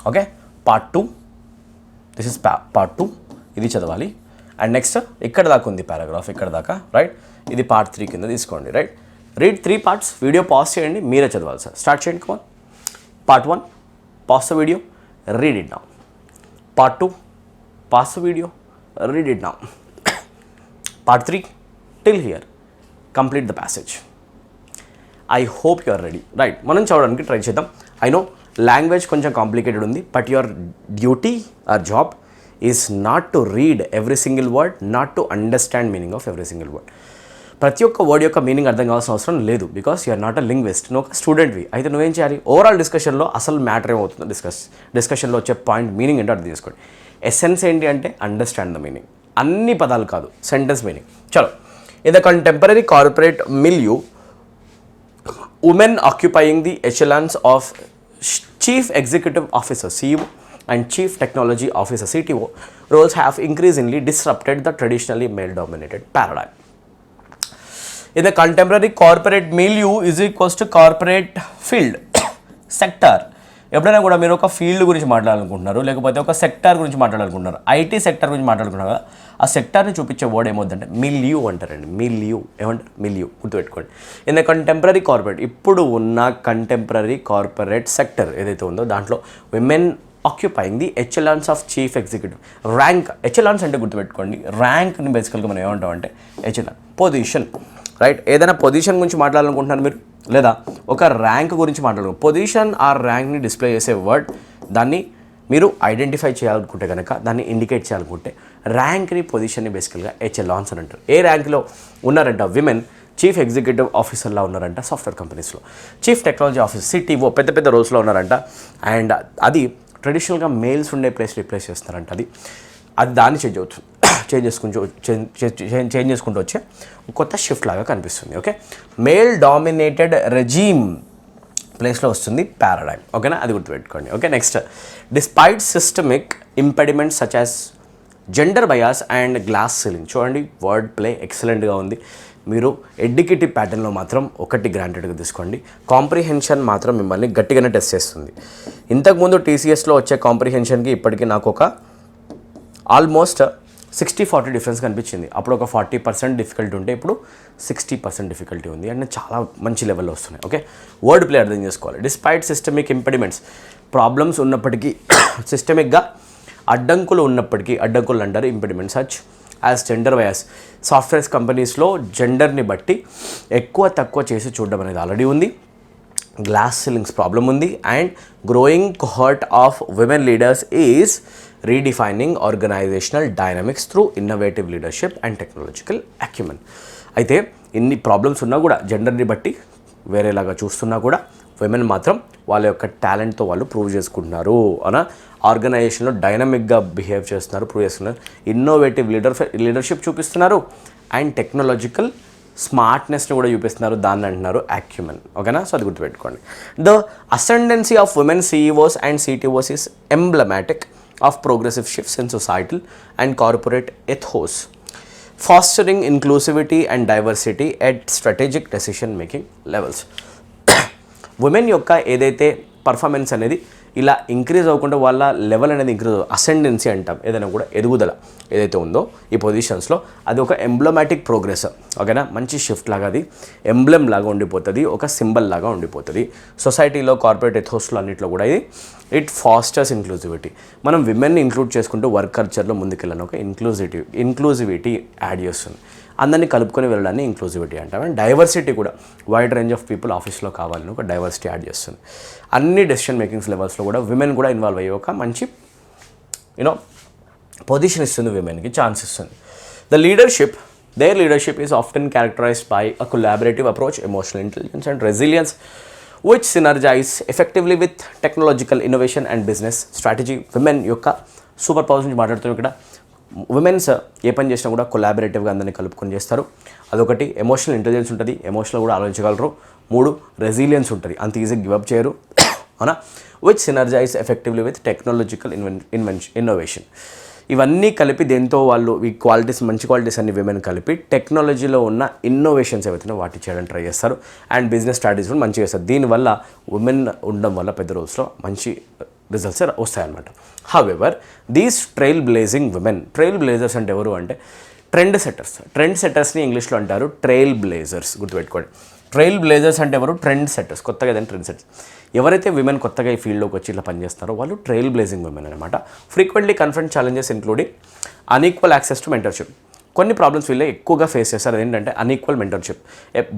Okay, part 2, this is part 2, ఇది చదవాలి. అండ్ నెక్స్ట్ ఇక్కడ దాకా ఉంది పారాగ్రాఫ్, ఇక్కడ దాకా, రైట్. ఇది పార్ట్ 3 కింద తీసుకోండి, right. Read 3 parts, video pause చేయండి, మీరే చదవాలి సార్. స్టార్ట్ చేయండి. Come on. Part 1, pause the video, read it now. Part 2, pause the video, read it now. Part 3 till here, complete the passage. I hope you are ready, right. మనం చదవడానికి ట్రై చేద్దాం. I know లాంగ్వేజ్ కొంచెం కాంప్లికేటెడ్ ఉంది, but your duty or job is not to read every single word, not to understand meaning of every single word. ప్రతి ఒక్క వర్డ్ యొక్క మీనింగ్ అర్థం కావాల్సిన అవసరం లేదు, because you're not a linguist, నువ్వు ఒక స్టూడెంట్వి. అయితే నువ్వేం చేయాలి, ఓవరాల్ డిస్కషన్లో అసలు మ్యాటర్ ఏమవుతుందో డిస్కషన్లో వచ్చే పాయింట్ మీనింగ్ ఏంటో అర్థం చేసుకోండి. ఎసెన్స్ ఏంటి అంటే అండర్స్టాండ్ ద మీనింగ్, అన్ని పదాలు కాదు, సెంటెన్స్ మీనింగ్. చలో. In the contemporary corporate milieu, women occupying the echelons of Chief Executive Officer (CEO) and Chief Technology Officer (CTO) roles have increasingly disrupted the traditionally male-dominated paradigm. In the contemporary corporate milieu is equals to corporate field sector. ఎప్పుడైనా కూడా మీరు ఒక ఫీల్డ్ గురించి మాట్లాడాలనుకుంటున్నారు, లేకపోతే ఒక సెక్టార్ గురించి మాట్లాడాలనుకుంటున్నారు, ఐటీ సెక్టర్ గురించి మాట్లాడుకుంటున్నారు కదా, ఆ సెక్టార్ని చూపించే వర్డ్ ఏమవుతుందంటే మిలియూ అంటారండి. మిలియూ ఏమంటారు, మిలియూ, గుర్తుపెట్టుకోండి. ఇన్ ద కంటెంపరీ కార్పొరేట్, ఇప్పుడు ఉన్న కంటెంపరీ కార్పొరేట్ సెక్టర్ ఏదైతే ఉందో దాంట్లో women occupying the echelons of chief executive rank. Echelons అంటే గుర్తుపెట్టుకోండి, ర్యాంక్ని బేసికల్గా మనం ఏమంటాం అంటే ఎచెలాన్, పొజిషన్, రైట్. ఏదైనా పొజిషన్ గురించి మాట్లాడాలనుకుంటున్నారు మీరు, లేదా ఒక ర్యాంక్ గురించి మాట్లాడుకో, పొజిషన్ ఆర్ ర్యాంక్ని డిస్ప్లే చేసే వర్డ్, దాన్ని మీరు ఐడెంటిఫై చేయాలనుకుంటే కనుక, దాన్ని ఇండికేట్ చేయాలనుకుంటే ర్యాంక్ని, పొజిషన్ని బేసికల్గా ఎచెలాన్స్ అని అంటారు. ఏ ర్యాంక్లో ఉన్నారంట విమెన్, చీఫ్ ఎగ్జిక్యూటివ్ ఆఫీసర్లా ఉన్నారంట సాఫ్ట్వేర్ కంపెనీస్లో, చీఫ్ టెక్నాలజీ ఆఫీసర్ సిటీఓ పెద్ద పెద్ద రోల్స్లో ఉన్నారంట. అండ్ అది ట్రెడిషనల్గా మేల్స్ ఉండే ప్లేస్ రీప్లేస్ చేస్తారంట. అది దాన్ని చేంజ్ చేసుకుంటూ వచ్చే కొత్త షిఫ్ట్ లాగా కనిపిస్తుంది. ఓకే, మేల్ డామినేటెడ్ రెజీమ్ ప్లేస్లో వస్తుంది పారాడైమ్. ఓకేనా, అది గుర్తుపెట్టుకోండి. Okay, next, despite systemic impediments such as gender bias and glass ceiling. చూడండి, వర్డ్ ప్లే ఎక్సలెంట్గా ఉంది. మీరు ఎడ్యుకేటివ్ ప్యాటర్న్లో మాత్రం ఒకటి గ్రాంటెడ్గా తీసుకోండి, కాంప్రిహెన్షన్ మాత్రం మిమ్మల్ని గట్టిగానే టెస్ట్ చేస్తుంది. ఇంతకుముందు టీసీఎస్లో వచ్చే కాంప్రిహెన్షన్కి ఇప్పటికీ నాకు ఒక ఆల్మోస్ట్ 60-40 డిఫరెన్స్ కనిపించింది. అప్పుడు ఒక 40% డిఫికల్టీ ఉంటే ఇప్పుడు 60% డిఫికల్టీ ఉంది, అంటే చాలా మంచి లెవెల్లో వస్తున్నాయి. ఓకే, వర్డ్ ప్లే అర్థం చేసుకోవాలి. డిస్పైట్ సిస్టమిక్ ఇంపెడిమెంట్స్, ప్రాబ్లమ్స్ ఉన్నప్పటికీ, సిస్టమిక్గా అడ్డంకులు ఉన్నప్పటికీ, అడ్డంకులు అంటారు impediments such as gender bias. Software కంపెనీస్లో జెండర్ని బట్టి ఎక్కువ తక్కువ చేసి చూడడం అనేది ఆల్రెడీ ఉంది. గ్లాస్ సీలింగ్స్ ప్రాబ్లం ఉంది. And growing cohort of women leaders is redefining organisational dynamics through innovative leadership and technological acumen. అయితే ఇన్ని ప్రాబ్లమ్స్ ఉన్నా కూడా, జెండర్ని బట్టి వేరేలాగా చూస్తున్నా కూడా, విమెన్ మాత్రం వాళ్ళ యొక్క టాలెంట్తో వాళ్ళు ప్రూవ్ చేసుకుంటున్నారు అన్న, ఆర్గనైజేషన్లో డైనమిక్గా బిహేవ్ చేస్తున్నారు, ప్రూవ్ చేస్తున్నారు, ఇన్నోవేటివ్ లీడర్షిప్ చూపిస్తున్నారు, అండ్ టెక్నాలజికల్ స్మార్ట్నెస్ని కూడా చూపిస్తున్నారు, దాన్ని అంటున్నారు అక్యుమెన్. ఓకేనా, సో అది గుర్తుపెట్టుకోండి. The ascendancy of women CEOs and CTOs is emblematic of progressive shifts in societal and corporate ethos, fostering inclusivity and diversity at strategic decision making levels. Women యొక్క ఏదైతే పర్ఫార్మెన్స్ అనేది ఇలా ఇంక్రీజ్ అవ్వకుండా వాళ్ళ లెవెల్ అనేది ఇంక్రీజ్, అసెండెన్సీ అంటాం, ఏదైనా కూడా ఎదుగుదల ఏదైతే ఉందో ఈ పొజిషన్స్లో, అది ఒక ఎంబ్లమాటిక్ ప్రోగ్రెస్. ఓకేనా, మంచి షిఫ్ట్ లాగా, అది ఎంబ్లెమ్ లాగా ఉండిపోతుంది, ఒక సింబల్ లాగా ఉండిపోతుంది సొసైటీలో, కార్పొరేట్ ఎథోస్లో అన్నింటిలో కూడా. ఇది ఇట్ ఫాస్టర్స్ ఇంక్లూజివిటీ. మనం విమెన్ని ఇంక్లూడ్ చేసుకుంటూ వర్క్ కల్చర్లో ముందుకెళ్ళాను, ఒక ఇంక్లూజివిటీ యాడ్ చేస్తుంది, అందరినీ కలుపుకొని వెళ్ళడాన్ని ఇంక్లూజివిటీ అంటాం. అండ్ డైవర్సిటీ కూడా, వైడ్ రేంజ్ ఆఫ్ పీపుల్ ఆఫీస్లో కావాలని ఒక డైవర్సిటీ యాడ్ చేస్తుంది. అన్ని డెసిషన్ మేకింగ్స్ లెవెల్స్లో కూడా విమెన్ కూడా ఇన్వాల్వ్ అయ్యే ఒక మంచి పొజిషన్ ఇస్తుంది, విమెన్కి ఛాన్స్ ఇస్తుంది. The leadership, their leadership is often characterized by a collaborative approach, emotional intelligence and resilience, which synergize effectively with technological innovation and business strategy. Women యొక్క సూపర్ పవర్స్ నుంచి మాట్లాడుతున్నాం ఇక్కడ. ఉమెన్స్ ఏ పని చేసినా కూడా కొలాబరేటివ్గా అందరినీ కలుపుకొని చేస్తారు. అదొకటి. ఎమోషనల్ ఇంటెలిజెన్స్ ఉంటుంది, ఎమోషనల్ కూడా ఆలోచించగలరు. 3 రెసిలియన్స్ ఉంటుంది, అంత ఈజీగా గివప్ చేయరు, అవునా. Which synergize effectively with technological innovation. ఇవన్నీ కలిపి దేంతో వాళ్ళు ఈ క్వాలిటీస్, మంచి క్వాలిటీస్ అన్ని విమెన్ కలిపి టెక్నాలజీలో ఉన్న ఇన్నోవేషన్స్ ఏవైతే వాటి చేయడానికి ట్రై చేస్తారు. అండ్ బిజినెస్ స్ట్రాటజీస్ కూడా మంచిగా చేస్తారు. దీనివల్ల ఉమెన్ ఉండడం వల్ల పెద్ద రోజులో మంచి రిజల్ట్స్ వస్తాయన్నమాట. However these trailblazing women, trailblazers అంటే ఎవరు అంటే ట్రెండ్ సెట్టర్స్. ట్రెండ్ సెట్టర్స్ని ఇంగ్లీష్లో అంటారు ట్రైల్ బ్లేజర్స్, గుర్తుపెట్టుకోండి. ట్రైల్ బ్లేజర్స్ అంటే ఎవరు? ట్రెండ్ సెట్టర్స్, కొత్తగా ఏదైనా ట్రెండ్ సెట్టర్స్. ఎవరైతే విమెన్ కొత్తగా ఈ ఫీల్డ్లోకి వచ్చి ఇట్లా పనిచేస్తారో వాళ్ళు ట్రైల్ బ్లేజింగ్ విమెన్ అనమాట. Frequently confront challenges including unequal access to mentorship. కొన్ని ప్రాబ్లమ్స్ వీళ్ళే ఎక్కువగా ఫేస్ చేస్తారు. అదేంటంటే అన్ఈక్వల్ మెంటర్షిప్.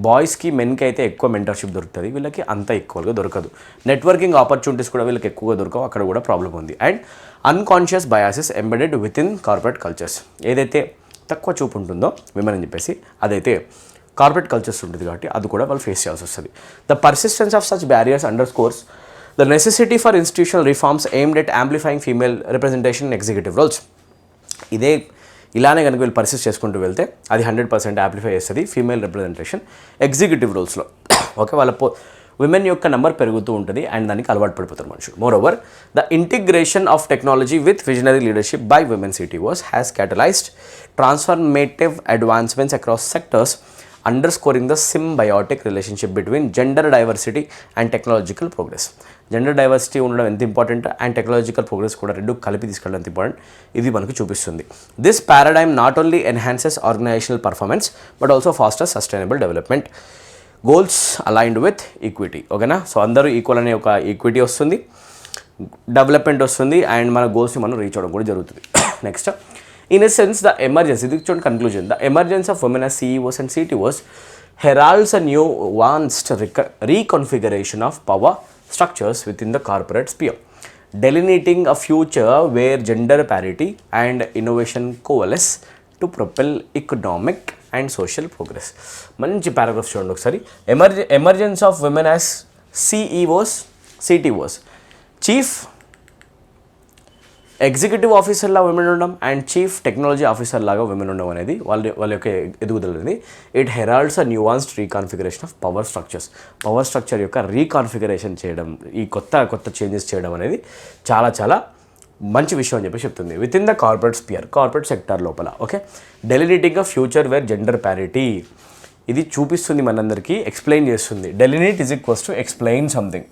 బాయ్స్కి మెన్కి అయితే ఎక్కువ మెంటర్షిప్ దొరుకుతుంది, వీళ్ళకి అంత ఈక్వల్గా దొరకదు. నెట్వర్కింగ్ ఆపర్చునిటీస్ కూడా వీళ్ళకి ఎక్కువగా దొరకవు, అక్కడ కూడా ప్రాబ్లం ఉంది. And unconscious biases embedded with in corporate cultures. ఏదైతే తక్కువ చూపు ఉంటుందో విమెన్ అని చెప్పేసి అదైతే కార్పొరేట్ కల్చర్స్ ఉంటుంది కాబట్టి అది కూడా వాళ్ళు ఫేస్ చేయాల్సి వస్తుంది. The persistence of such barriers underscores the necessity for institutional reforms aimed at amplifying female representation in executive roles. ఇలానే కనుక వీళ్ళు పర్సిస్ట్ చేసుకుంటూ వెళ్తే అది 100% యాంప్లిఫై చేస్తుంది ఫీమేల్ రిప్రజెంటేషన్ ఎగ్జిక్యూటివ్ రోల్స్లో. ఓకే, వాళ్ళ విమెన్ యొక్క నెంబర్ పెరుగుతూ ఉంటుంది అండ్ దానికి అలవాటు పడిపోతారు మనుషులు. Moreover the integration of technology with visionary leadership by women CTOs has catalyzed transformative advancements across sectors, underscoring the symbiotic relationship between gender diversity and technological progress. Gender diversity ఉండడం ఎంత ఇంపార్టెంట్ అండ్ టెక్నాలజికల్ ప్రోగ్రెస్ కూడా రెండు కలిపి తీసుకెళ్ళడం ఎంత ఇంపార్టెంట్ ఇది మనకు చూపిస్తుంది. This paradigm not only enhances organisational performance but also foster sustainable development goals aligned with equity. ఓకేనా, సో అందరూ ఈక్వల్ అనే ఒక ఈక్విటీ వస్తుంది, డెవలప్మెంట్ వస్తుంది అండ్ మన గోల్స్ని మనం రీచ్ అవ్వడం కూడా జరుగుతుంది. Next, in a sense the emergence, ఇది చూడండి conclusion, the emergence of women as CEOs and CTOs heralds a nuanced reconfiguration of power structures within the corporate sphere, delineating a future where gender parity and innovation coalesce to propel economic and social progress. మంచి పారాగ్రాఫ్ చూడండి ఒకసారి. Emergence of women as CEOs, CTOs, chief executive officer లాగా విమెన్ ఉండడం అండ్ చీఫ్ టెక్నాలజీ ఆఫీసర్ లాగా విమెన్ ఉండడం అనేది వాళ్ళ యొక్క ఎదుగుదల అనేది it heralds a nuanced reconfiguration of power structures. Power structure యొక్క రీకాన్ఫిగరేషన్ చేయడం, ఈ కొత్త చేంజెస్ చేయడం అనేది చాలా చాలా మంచి విషయం అని చెప్పి చెప్తుంది. Within the corporate sphere, corporate sector లోపల. Okay, delineating a future where gender parity, ఇది చూపిస్తుంది మనందరికీ, ఎక్స్ప్లెయిన్ చేస్తుంది. Delineate is equals to explain something.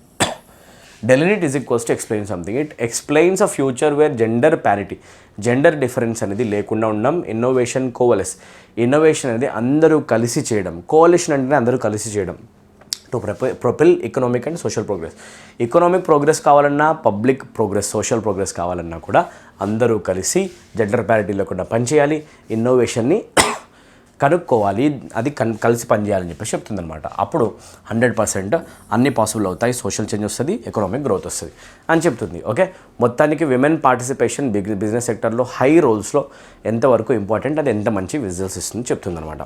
Delineate is equals to explain something. It explains a future where gender parity, gender difference అనేది లేకుండా ఉండడం. ఇన్నోవేషన్ కోవలెస్, ఇన్నోవేషన్ అనేది అందరూ కలిసి చేయడం. కోవలిషన్ అంటే అందరూ కలిసి చేయడం. To propel economic and social progress. Economic progress కావాలన్నా, పబ్లిక్ ప్రోగ్రెస్, సోషల్ ప్రోగ్రెస్ కావాలన్నా కూడా అందరూ కలిసి జెండర్ ప్యారిటీ లేకుండా పనిచేయాలి, ఇన్నోవేషన్ని కనుక్కోవాలి, అది కలిసి పనిచేయాలని చెప్పేసి చెప్తుందనమాట. అప్పుడు 100% అన్నీ పాసిబుల్ అవుతాయి, సోషల్ చేంజ్ వస్తుంది, ఎకనామిక్ గ్రోత్ వస్తుంది అని చెప్తుంది. ఓకే, మొత్తానికి విమెన్ పార్టిసిపేషన్ బిజినెస్ సెక్టర్లో హై రోల్స్లో ఎంతవరకు ఇంపార్టెంట్, అది ఎంత మంచి రిజల్ట్స్ ఇస్తుంది చెప్తుందనమాట.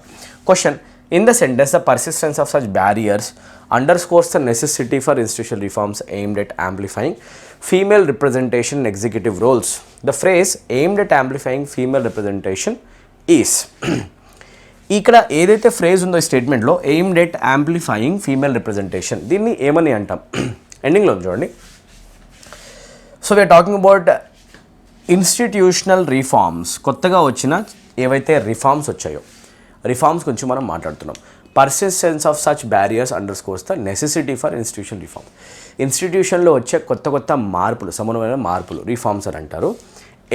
Question, in the sentence the persistence of such barriers underscores the necessity for institutional reforms aimed at amplifying female representation in executive roles. The phrase aimed at amplifying female representation is, ఇక్కడ ఏదైతే ఫ్రేజ్ ఉందో ఈ స్టేట్మెంట్లో aimed at amplifying female representation, దీన్ని ఏమని అంటాం ఎండింగ్లో చూడండి. So we are talking about institutional reforms, కొత్తగా వచ్చిన ఏవైతే రిఫార్మ్స్ వచ్చాయో రిఫార్మ్స్ గురించి మనం మాట్లాడుతున్నాం. Persistence of such barriers underscores the necessity for institution reform. ఇన్స్టిట్యూషన్లో వచ్చే కొత్త మార్పులు, సమన్వయమైన మార్పులు రిఫార్మ్స్ అని అంటారు.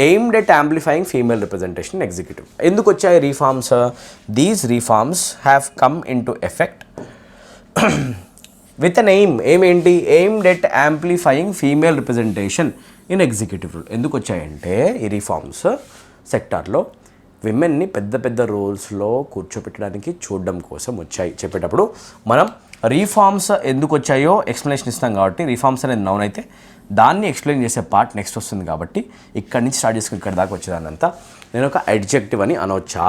Aimed at amplifying female representation executive. ఎందుకు వచ్చాయి reforms? These reforms have come into effect with an aim ఏంటి? Aimed at amplifying female representation in executive role. ఎందుకు వచ్చాయంటే ఈ రిఫార్మ్స్ సెక్టార్లో విమెన్ని పెద్ద రోల్స్లో కూర్చోపెట్టడానికి చూడడం కోసం వచ్చాయి. చెప్పేటప్పుడు మనం రిఫార్మ్స్ ఎందుకు వచ్చాయో ఎక్స్ప్లెనేషన్ ఇస్తాం కాబట్టి రిఫార్మ్స్ అనేది నౌన్ అయితే దాన్ని ఎక్స్ప్లెయిన్ చేసే పార్ట్ నెక్స్ట్ వస్తుంది కాబట్టి ఇక్కడి నుంచి స్టార్ట్ చేసుకుని ఇక్కడ దాకా వచ్చేదానంతా నేను ఒక అడ్జెక్టివ్ అని అనొచ్చా?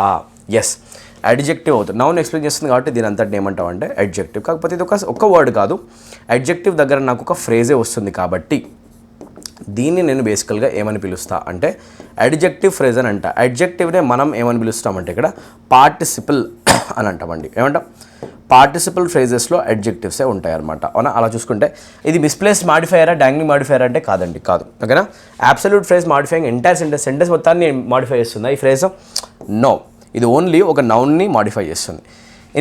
ఎస్, అడ్జెక్టివ్ అవుతుంది. నౌన్ ఎక్స్ప్లెయిన్ చేస్తుంది కాబట్టి దీని అంతటి ఏమంటావు అంటే అడ్జెక్టివ్. కాకపోతే ఇది ఒక వర్డ్ కాదు, అడ్జెక్టివ్ దగ్గర నాకు ఒక ఫ్రేజే వస్తుంది కాబట్టి దీన్ని నేను బేసికల్గా ఏమని పిలుస్తా అంటే అడ్జెక్టివ్ ఫ్రేజ్ అని అంట. అడ్జెక్టివ్నే మనం ఏమని పిలుస్తామంటే ఇక్కడ పార్టిసిపుల్ అని అంటామండి. ఏమంటాం? పార్టిసిపుల్ ఫ్రేజెస్లో అడ్జెక్టివ్సే ఉంటాయి అనమాట. అవునా? అలా చూసుకుంటే ఇది మిస్ప్లేస్డ్ మాడిఫైయరా, డాంగ్లింగ్ మాడిఫైయర్ అంటే కాదండి, కాదు. ఓకేనా? Absolute phrase modifying entire sentence మొత్తాన్ని మాడిఫై చేస్తుందా ఈ ఫ్రేజ్? నో, ఇది ఓన్లీ ఒక నౌన్ని మాడిఫై చేస్తుంది.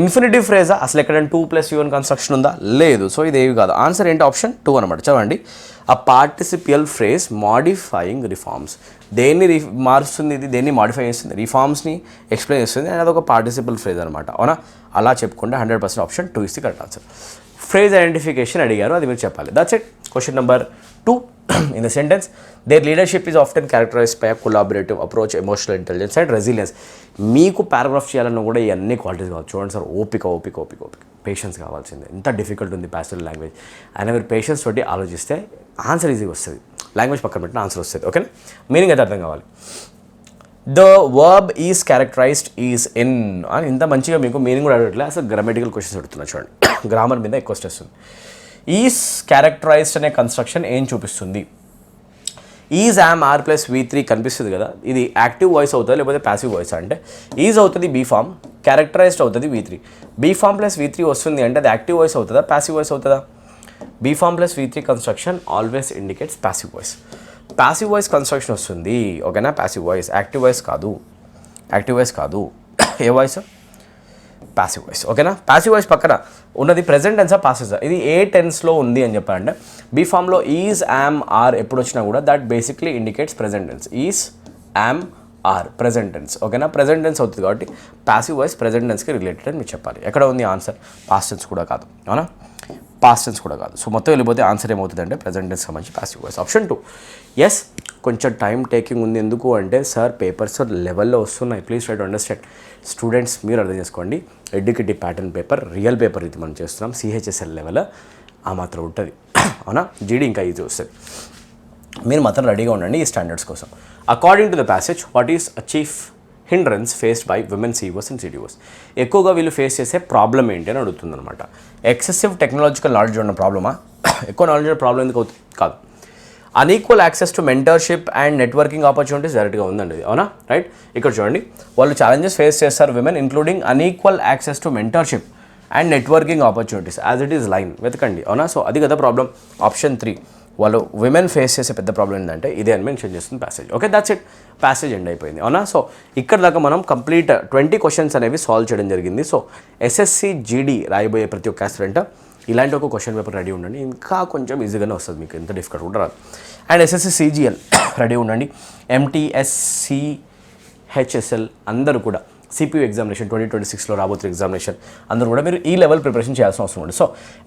ఇన్ఫినిటివ్ ఫ్రేజా? అసలు ఎక్కడైనా 2+UN కన్స్ట్రక్షన్ ఉందా? లేదు. సో ఇది ఏవి కాదు. ఆన్సర్ ఏంటి? ఆప్షన్ 2 అనమాట. చదవండి. ఆ పార్టిసిపియల్ ఫ్రేజ్ మాడిఫైయింగ్ రిఫార్మ్స్. దేన్ని మారుస్తుంది? ఇది దేన్ని మాడిఫై చేస్తుంది? రిఫార్మ్స్ని ఎక్స్ప్లెయిన్ చేస్తుంది. అండ్ అదొక పార్టిసిపల్ ఫ్రేజ్ అనమాట. అవునా? అలా చెప్పుకుంటే 100% option 2 is the correct answer. Phrase identification అడిగారు, అది మీరు చెప్పాలి. That's it. Question number 2. In the sentence, their leadership is often characterized by a collaborative approach, emotional intelligence and resilience. మీకు పారాగ్రాఫ్ చేయాలన్నా కూడా ఇవన్నీ క్వాలిటీస్ కావాలి. చూడండి సార్, ఓపిక, పేషెన్స్ కావాల్సిందే. ఎంత డిఫికల్ట్ ఉంది ప్యాస్టల్ లాంగ్వేజ్ అయినా మీరు పేషెన్స్ తోటి ఆలోచిస్తే ఆన్సర్ ఈజీగా వస్తుంది. లాంగ్వేజ్ పక్కన పెట్టిన ఆన్సర్ వస్తుంది. ఓకేనా? మీనింగ్ అయితే అర్థం కావాలి. The verb is characterised is in అని ఇంత మంచిగా మీకు మీనింగ్ కూడా అడగట్లేదు. అసలు గ్రామటికల్ క్వశ్చన్స్ అడుగుతున్నా చూడండి. గ్రామర్ మీద ఎక్కువ స్ట్రెస్ ఉంది. ఈజ్ క్యారెక్టరైజ్డ్ అనే కన్స్ట్రక్షన్ ఏం చూపిస్తుంది? Is am are plus V3 కనిపిస్తుంది కదా, ఇది యాక్టివ్ వాయిస్ అవుతుంది లేకపోతే ప్యాసివ్ వాయిస్ అంటే ఈజ్ అవుతుంది బీ ఫామ్, క్యారెక్టరైజ్డ్ అవుతుంది V3. Be form plus V3 వస్తుంది అంటే అది యాక్టివ్ వాయిస్ అవుతుందా ప్యాసివ్ వాయిస్ అవుతుందా? Be form plus V3 construction always indicates passive voice. Passive voice construction వస్తుంది. ఓకేనా? ప్యాసివ్ వాయిస్, యాక్టివ్ వాయిస్ కాదు. ఏ వాయిస్? Passive voice. ఓకేనా? ప్యాసివ్ వాయిస్ పక్కన ఉన్నది ప్రెజెంట్ టెన్సా పాస్ట్ టెన్సా? ఇది ఏ టెన్స్లో ఉంది అని చెప్పాలంటే బీ ఫామ్లో ఈజ్ యామ్ ఆర్ ఎప్పుడు వచ్చినా కూడా that basically indicates present tense. Is am are present tense. ఓకేనా? ప్రెజెంట్ టెన్స్ అవుతుంది కాబట్టి ప్యాసివ్ వాయిస్ ప్రెజెంట్ టెన్స్కి రిలేటెడ్ అని మీరు చెప్పాలి. ఎక్కడ ఉంది ఆన్సర్? పాస్ట్ టెన్స్ కూడా కాదు. అవునా? పాస్ట్ టెన్స్ కూడా కాదు. సో మొత్తం వెళ్ళిపోతే ఆన్సర్ ఏమవుతుంది అంటే ప్రెజెంట్ టెన్స్ సంబంధించి ప్యాసివ్ వాయిస్. ఆప్షన్ 2. ఎస్, కొంచెం టైం టేకింగ్ ఉంది. ఎందుకు అంటే సార్ పేపర్స్ లెవెల్లో వస్తున్నాయి. Please try to understand. Students మీరు అర్థం చేసుకోండి. Educative pattern paper, real paper ఇది మనం చేస్తున్నాం. CHSL లెవెల్ ఆ మాత్రం ఉంటుంది. అవునా? GD ఇంకా ఈజీ వస్తుంది. మీరు మాత్రం రెడీగా ఉండండి ఈ స్టాండర్డ్స్ కోసం. According to the passage, what is a chief hindrance faced by women CEOs and CDOs? ఎక్కువగా వీళ్ళు ఫేస్ చేసే ప్రాబ్లం ఏంటి అని అడుగుతుంది అనమాట. ఎక్సెసివ్ టెక్నాలజికల్ నాలెడ్జ్ ఉన్న ప్రాబ్లమా? ఎక్కువ నాలెడ్జ్ ఉన్న ప్రాబ్లం ఎందుకు అవుతుంది? కాదు. Unequal access to mentorship and networking opportunities డైరెక్ట్గా ఉందండి. అవునా? రైట్. ఇక్కడ చూడండి, వాళ్ళు ఛాలెంజెస్ ఫేస్ చేస్తారు women, including unequal access to mentorship and networking opportunities as it is line. వెతకండి. అవునా? సో అది కదా ప్రాబ్లం. ఆప్షన్ 3, వాళ్ళు విమెన్ ఫేస్ చేసే పెద్ద ప్రాబ్లం ఏంటంటే ఇదే అని మెన్షన్ చేస్తుంది passage. Okay, that's it. Passage end అయిపోయింది. అవునా? సో ఇక్కడ దాకా మనం కంప్లీట్ 20 క్వశ్చన్స్ అనేవి సాల్వ్ చేయడం జరిగింది. సో SSC GD రాయబోయే ప్రతి ఒక్క ఆస్పిరెంట్ ఇలాంటి ఒక క్వశ్చన్ పేపర్ రెడీ ఉండండి. ఇంకా కొంచెం ఈజీగానే వస్తుంది, మీకు ఎంత డిఫికల్ట్ కూడా రాదు. అండ్ SSC CGL రెడీ ఉండండి. MTS CHSL అందరూ కూడా CPU ఎగ్జామినేషన్ 2026లో రాబోతున్న ఎగ్జామినేషన్ అందరూ కూడా మీరు ఈ లెవెల్ ప్రిపరేషన్ చేయాల్సిన అవసరం ఉంది. సో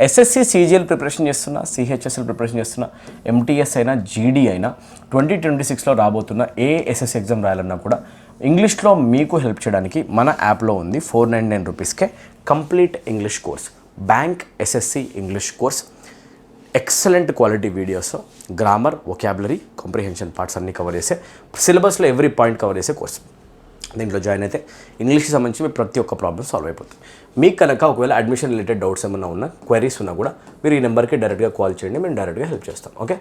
SSC CGL ప్రిపరేషన్ చేస్తున్నా, CHSL ప్రిపరేషన్ చేస్తున్నా, MTS అయినా GD అయినా 2026లో రాబోతున్న ఏ SSC ఎగ్జామ్ రాయాలన్నా కూడా ఇంగ్లీష్లో మీకు హెల్ప్ చేయడానికి మన యాప్లో ఉంది 499 రూపీస్కే complete English course, bank SSC English course. Excellent quality videos, grammar, vocabulary, comprehension parts అన్నీ కవర్ చేసే, సిలబస్లో ఎవ్రీ పాయింట్ కవర్ చేసే కోర్స్. దీంట్లో జాయిన్ అయితే ఇంగ్లీష్కి సంబంధించి మీ ప్రతి ఒక్క ప్రాబ్లమ్ సాల్వ్ అయిపోతుంది. మీకు కనుక ఒకవేళ అడ్మిషన్ రిలేటెడ్ డౌట్స్ ఏమన్నా ఉన్నా, క్వైరీస్ ఉన్నా కూడా మీరు ఈ నెంబర్కి డైరెక్ట్గా కాల్ చేయండి, మేము డైరెక్ట్గా హెల్ప్ చేస్తాం. ఓకే,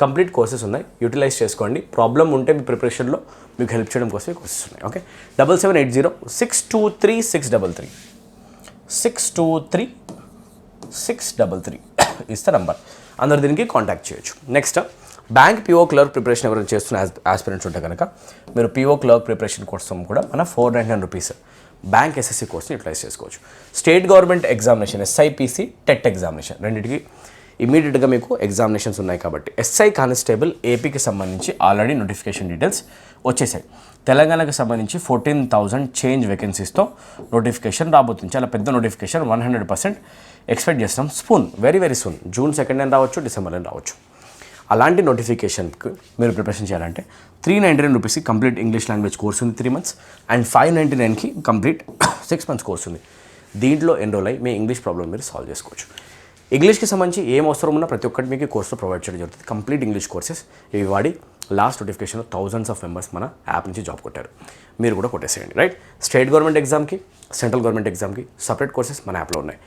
కంప్లీట్ కోర్సెస్ ఉన్నాయి, యూటిలైజ్ చేసుకోండి. ప్రాబ్లం ఉంటే మీ ప్రిపరేషన్లో మీకు హెల్ప్ చేయడం కోసమే కోర్సెస్ ఉన్నాయి. Okay, 7780623633 623 is the number. అందరు దీనికి కాంటాక్ట్ చేయొచ్చు. Next, bank PO clerk preparation ఎవరైనా చేస్తున్న ఆస్పిరెంట్స్ ఉంటే కనుక మీరు PO క్లర్క్ ప్రిపరేషన్ కోసం కూడా మన 499 రూపీస్ బ్యాంక్ SSC కోర్స్ని యూటిలైజ్ చేసుకోవచ్చు. State government examination SIPC TET examination రెండింటికి ఇమీడియట్గా మీకు ఎగ్జామినేషన్స్ ఉన్నాయి కాబట్టి SI కానిస్టేబుల్ ఏపీకి సంబంధించి ఆల్రెడీ నోటిఫికేషన్ డీటెయిల్స్ వచ్చేసాయి. తెలంగాణకు సంబంధించి 14,000 చేంజ్ వేకెన్సీస్తో నోటిఫికేషన్ రాబోతుంది. చాలా పెద్ద నోటిఫికేషన్, 100% ఎక్స్పెక్ట్ చేస్తున్నాం. వెరీ వెరీ సూన్, June 2 రావచ్చు, December రావచ్చు. అలాంటి నోటిఫికేషన్కి మీరు ప్రిపరేషన్ చేయాలంటే 399 రూపీస్కి కంప్లీట్ ఇంగ్లీష్ లాంగ్వేజ్ కోర్స్ ఉంది 3 months, అండ్ 599కి కంప్లీట్ 6 months కోర్స్ ఉంది. దీంట్లో ఎన్రోల్ అయ్యి మీ ఇంగ్లీష్ ప్రాబ్లం మీరు సాల్వ్ చేసుకోవచ్చు. ఇంగ్లీష్కి సంబంధించి ఏం అవసరం ఉన్నా ప్రతి ఒక్కటి మీకు కోర్సులో ప్రొవైడ్ చేయడం జరుగుతుంది. కంప్లీట్ ఇంగ్లీష్ కోర్సెస్ ఇవి వాడి లాస్ట్ నోటిఫికేషన్లో థౌజండ్స్ ఆఫ్ మెంబర్స్ మన యాప్ నుంచి జాబ్ కొట్టారు. మీరు కూడా కొట్టేసేయండి. రైట్, స్టేట్ గవర్నమెంట్ ఎగ్జామ్కి, సెంట్రల్ గవర్నమెంట్ ఎగ్జామ్కి సపరేట్ కోర్సెస్ మన యాప్లో ఉన్నాయి.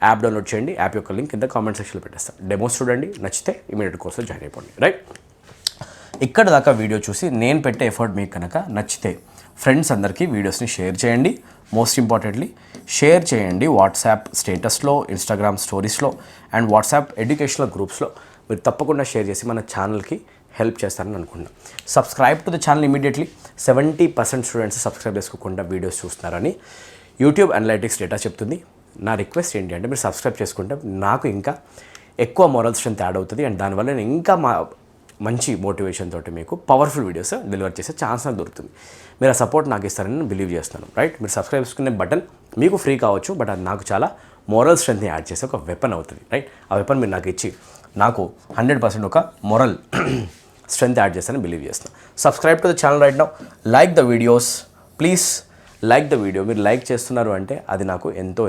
యాప్ డౌన్లోడ్ చేయండి. యాప్ యొక్క లింక్ కింద కామెంట్ సెక్షన్లో పెట్టేస్తాను. డెమోస్ చూడండి, నచ్చితే ఇమీడియట్ కోర్సులో జాయిన్ అయిపోండి. రైట్, ఇక్కడ దాకా వీడియో చూసి నేను పెట్టే ఎఫర్ట్ మీకు కనుక నచ్చితే ఫ్రెండ్స్ అందరికీ వీడియోస్ని షేర్ చేయండి. మోస్ట్ ఇంపార్టెంట్లీ షేర్ చేయండి వాట్సాప్ స్టేటస్లో, ఇన్స్టాగ్రామ్ స్టోరీస్లో అండ్ వాట్సాప్ ఎడ్యుకేషనల్ గ్రూప్స్లో. మీరు తప్పకుండా షేర్ చేసి మన ఛానల్కి హెల్ప్ చేస్తారని అనుకుంటున్నాను. Subscribe to the channel immediately. 70% students subscribe చేసుకోకుండా వీడియోస్ చూస్తున్నారని యూట్యూబ్ అనలైటిక్స్ డేటా చెప్తుంది. నా రిక్వెస్ట్ ఏంటి అంటే మీరు సబ్స్క్రైబ్ చేసుకుంటే నాకు ఇంకా ఎక్కువ మోరల్ స్ట్రెంత్ యాడ్ అవుతుంది అండ్ దానివల్ల నేను ఇంకా మంచి మోటివేషన్ తోటి మీకు పవర్ఫుల్ వీడియోస్ డెలివర్ చేసే ఛాన్స్ నాకు దొరుకుతుంది. మీరు ఆ సపోర్ట్ నాకు ఇస్తారని నేను బిలీవ్ చేస్తున్నాను. రైట్, మీరు సబ్స్క్రైబ్ చేసుకునే బటన్ మీకు ఫ్రీ కావచ్చు, బట్ అది నాకు చాలా మోరల్ స్ట్రెంత్ని యాడ్ చేసే ఒక వెపన్ అవుతుంది. రైట్, ఆ వెపన్ మీరు నాకు ఇచ్చి నాకు 100% ఒక మోరల్ స్ట్రెంత్ యాడ్ చేస్తానని బిలీవ్ చేస్తాను. Subscribe to the channel right now. Like the videos please. Like the video. మీరు లైక్ చేస్తున్నారు అంటే అది నాకు ఎంతో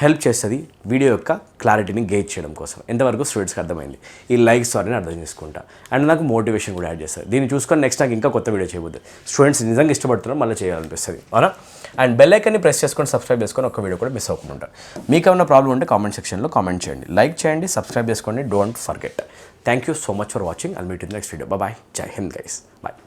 హెల్ప్ చేస్తుంది వీడియో యొక్క క్లారిటీని గేజ్ చేయడం కోసం. ఎంతవరకు స్టూడెంట్స్కి అర్థమైంది ఈ లైక్స్ ద్వారా అర్థం చేసుకుంటా అండ్ నాకు మోటివేషన్ కూడా యాడ్ చేస్తుంది. దీన్ని చూసుకొని నెక్స్ట్ నాకు ఇంకా కొత్త వీడియో చేయబోద్దు. స్టూడెంట్స్ నిజంగా ఇష్టపడుతున్నారు, మళ్ళీ చేయాలనిపిస్తుంది. అవునా? అండ్ బెల్ ఐకాన్ని ప్రెస్ చేసుకొని సబ్స్క్రైబ్ చేసుకొని ఒక వీడియో కూడా మిస్ అవ్వకుండా. మీకు ఏమైనా ప్రాబ్లం ఉంటే కామెంట్ సెక్షన్లో కామెంట్ చేయండి. లైక్ చేయండి, సబ్స్క్రైబ్ చేసుకోండి. Don't forget. Thank you so much for watching. I'll meet in next video. Bye. Jai Hind guys. Bye.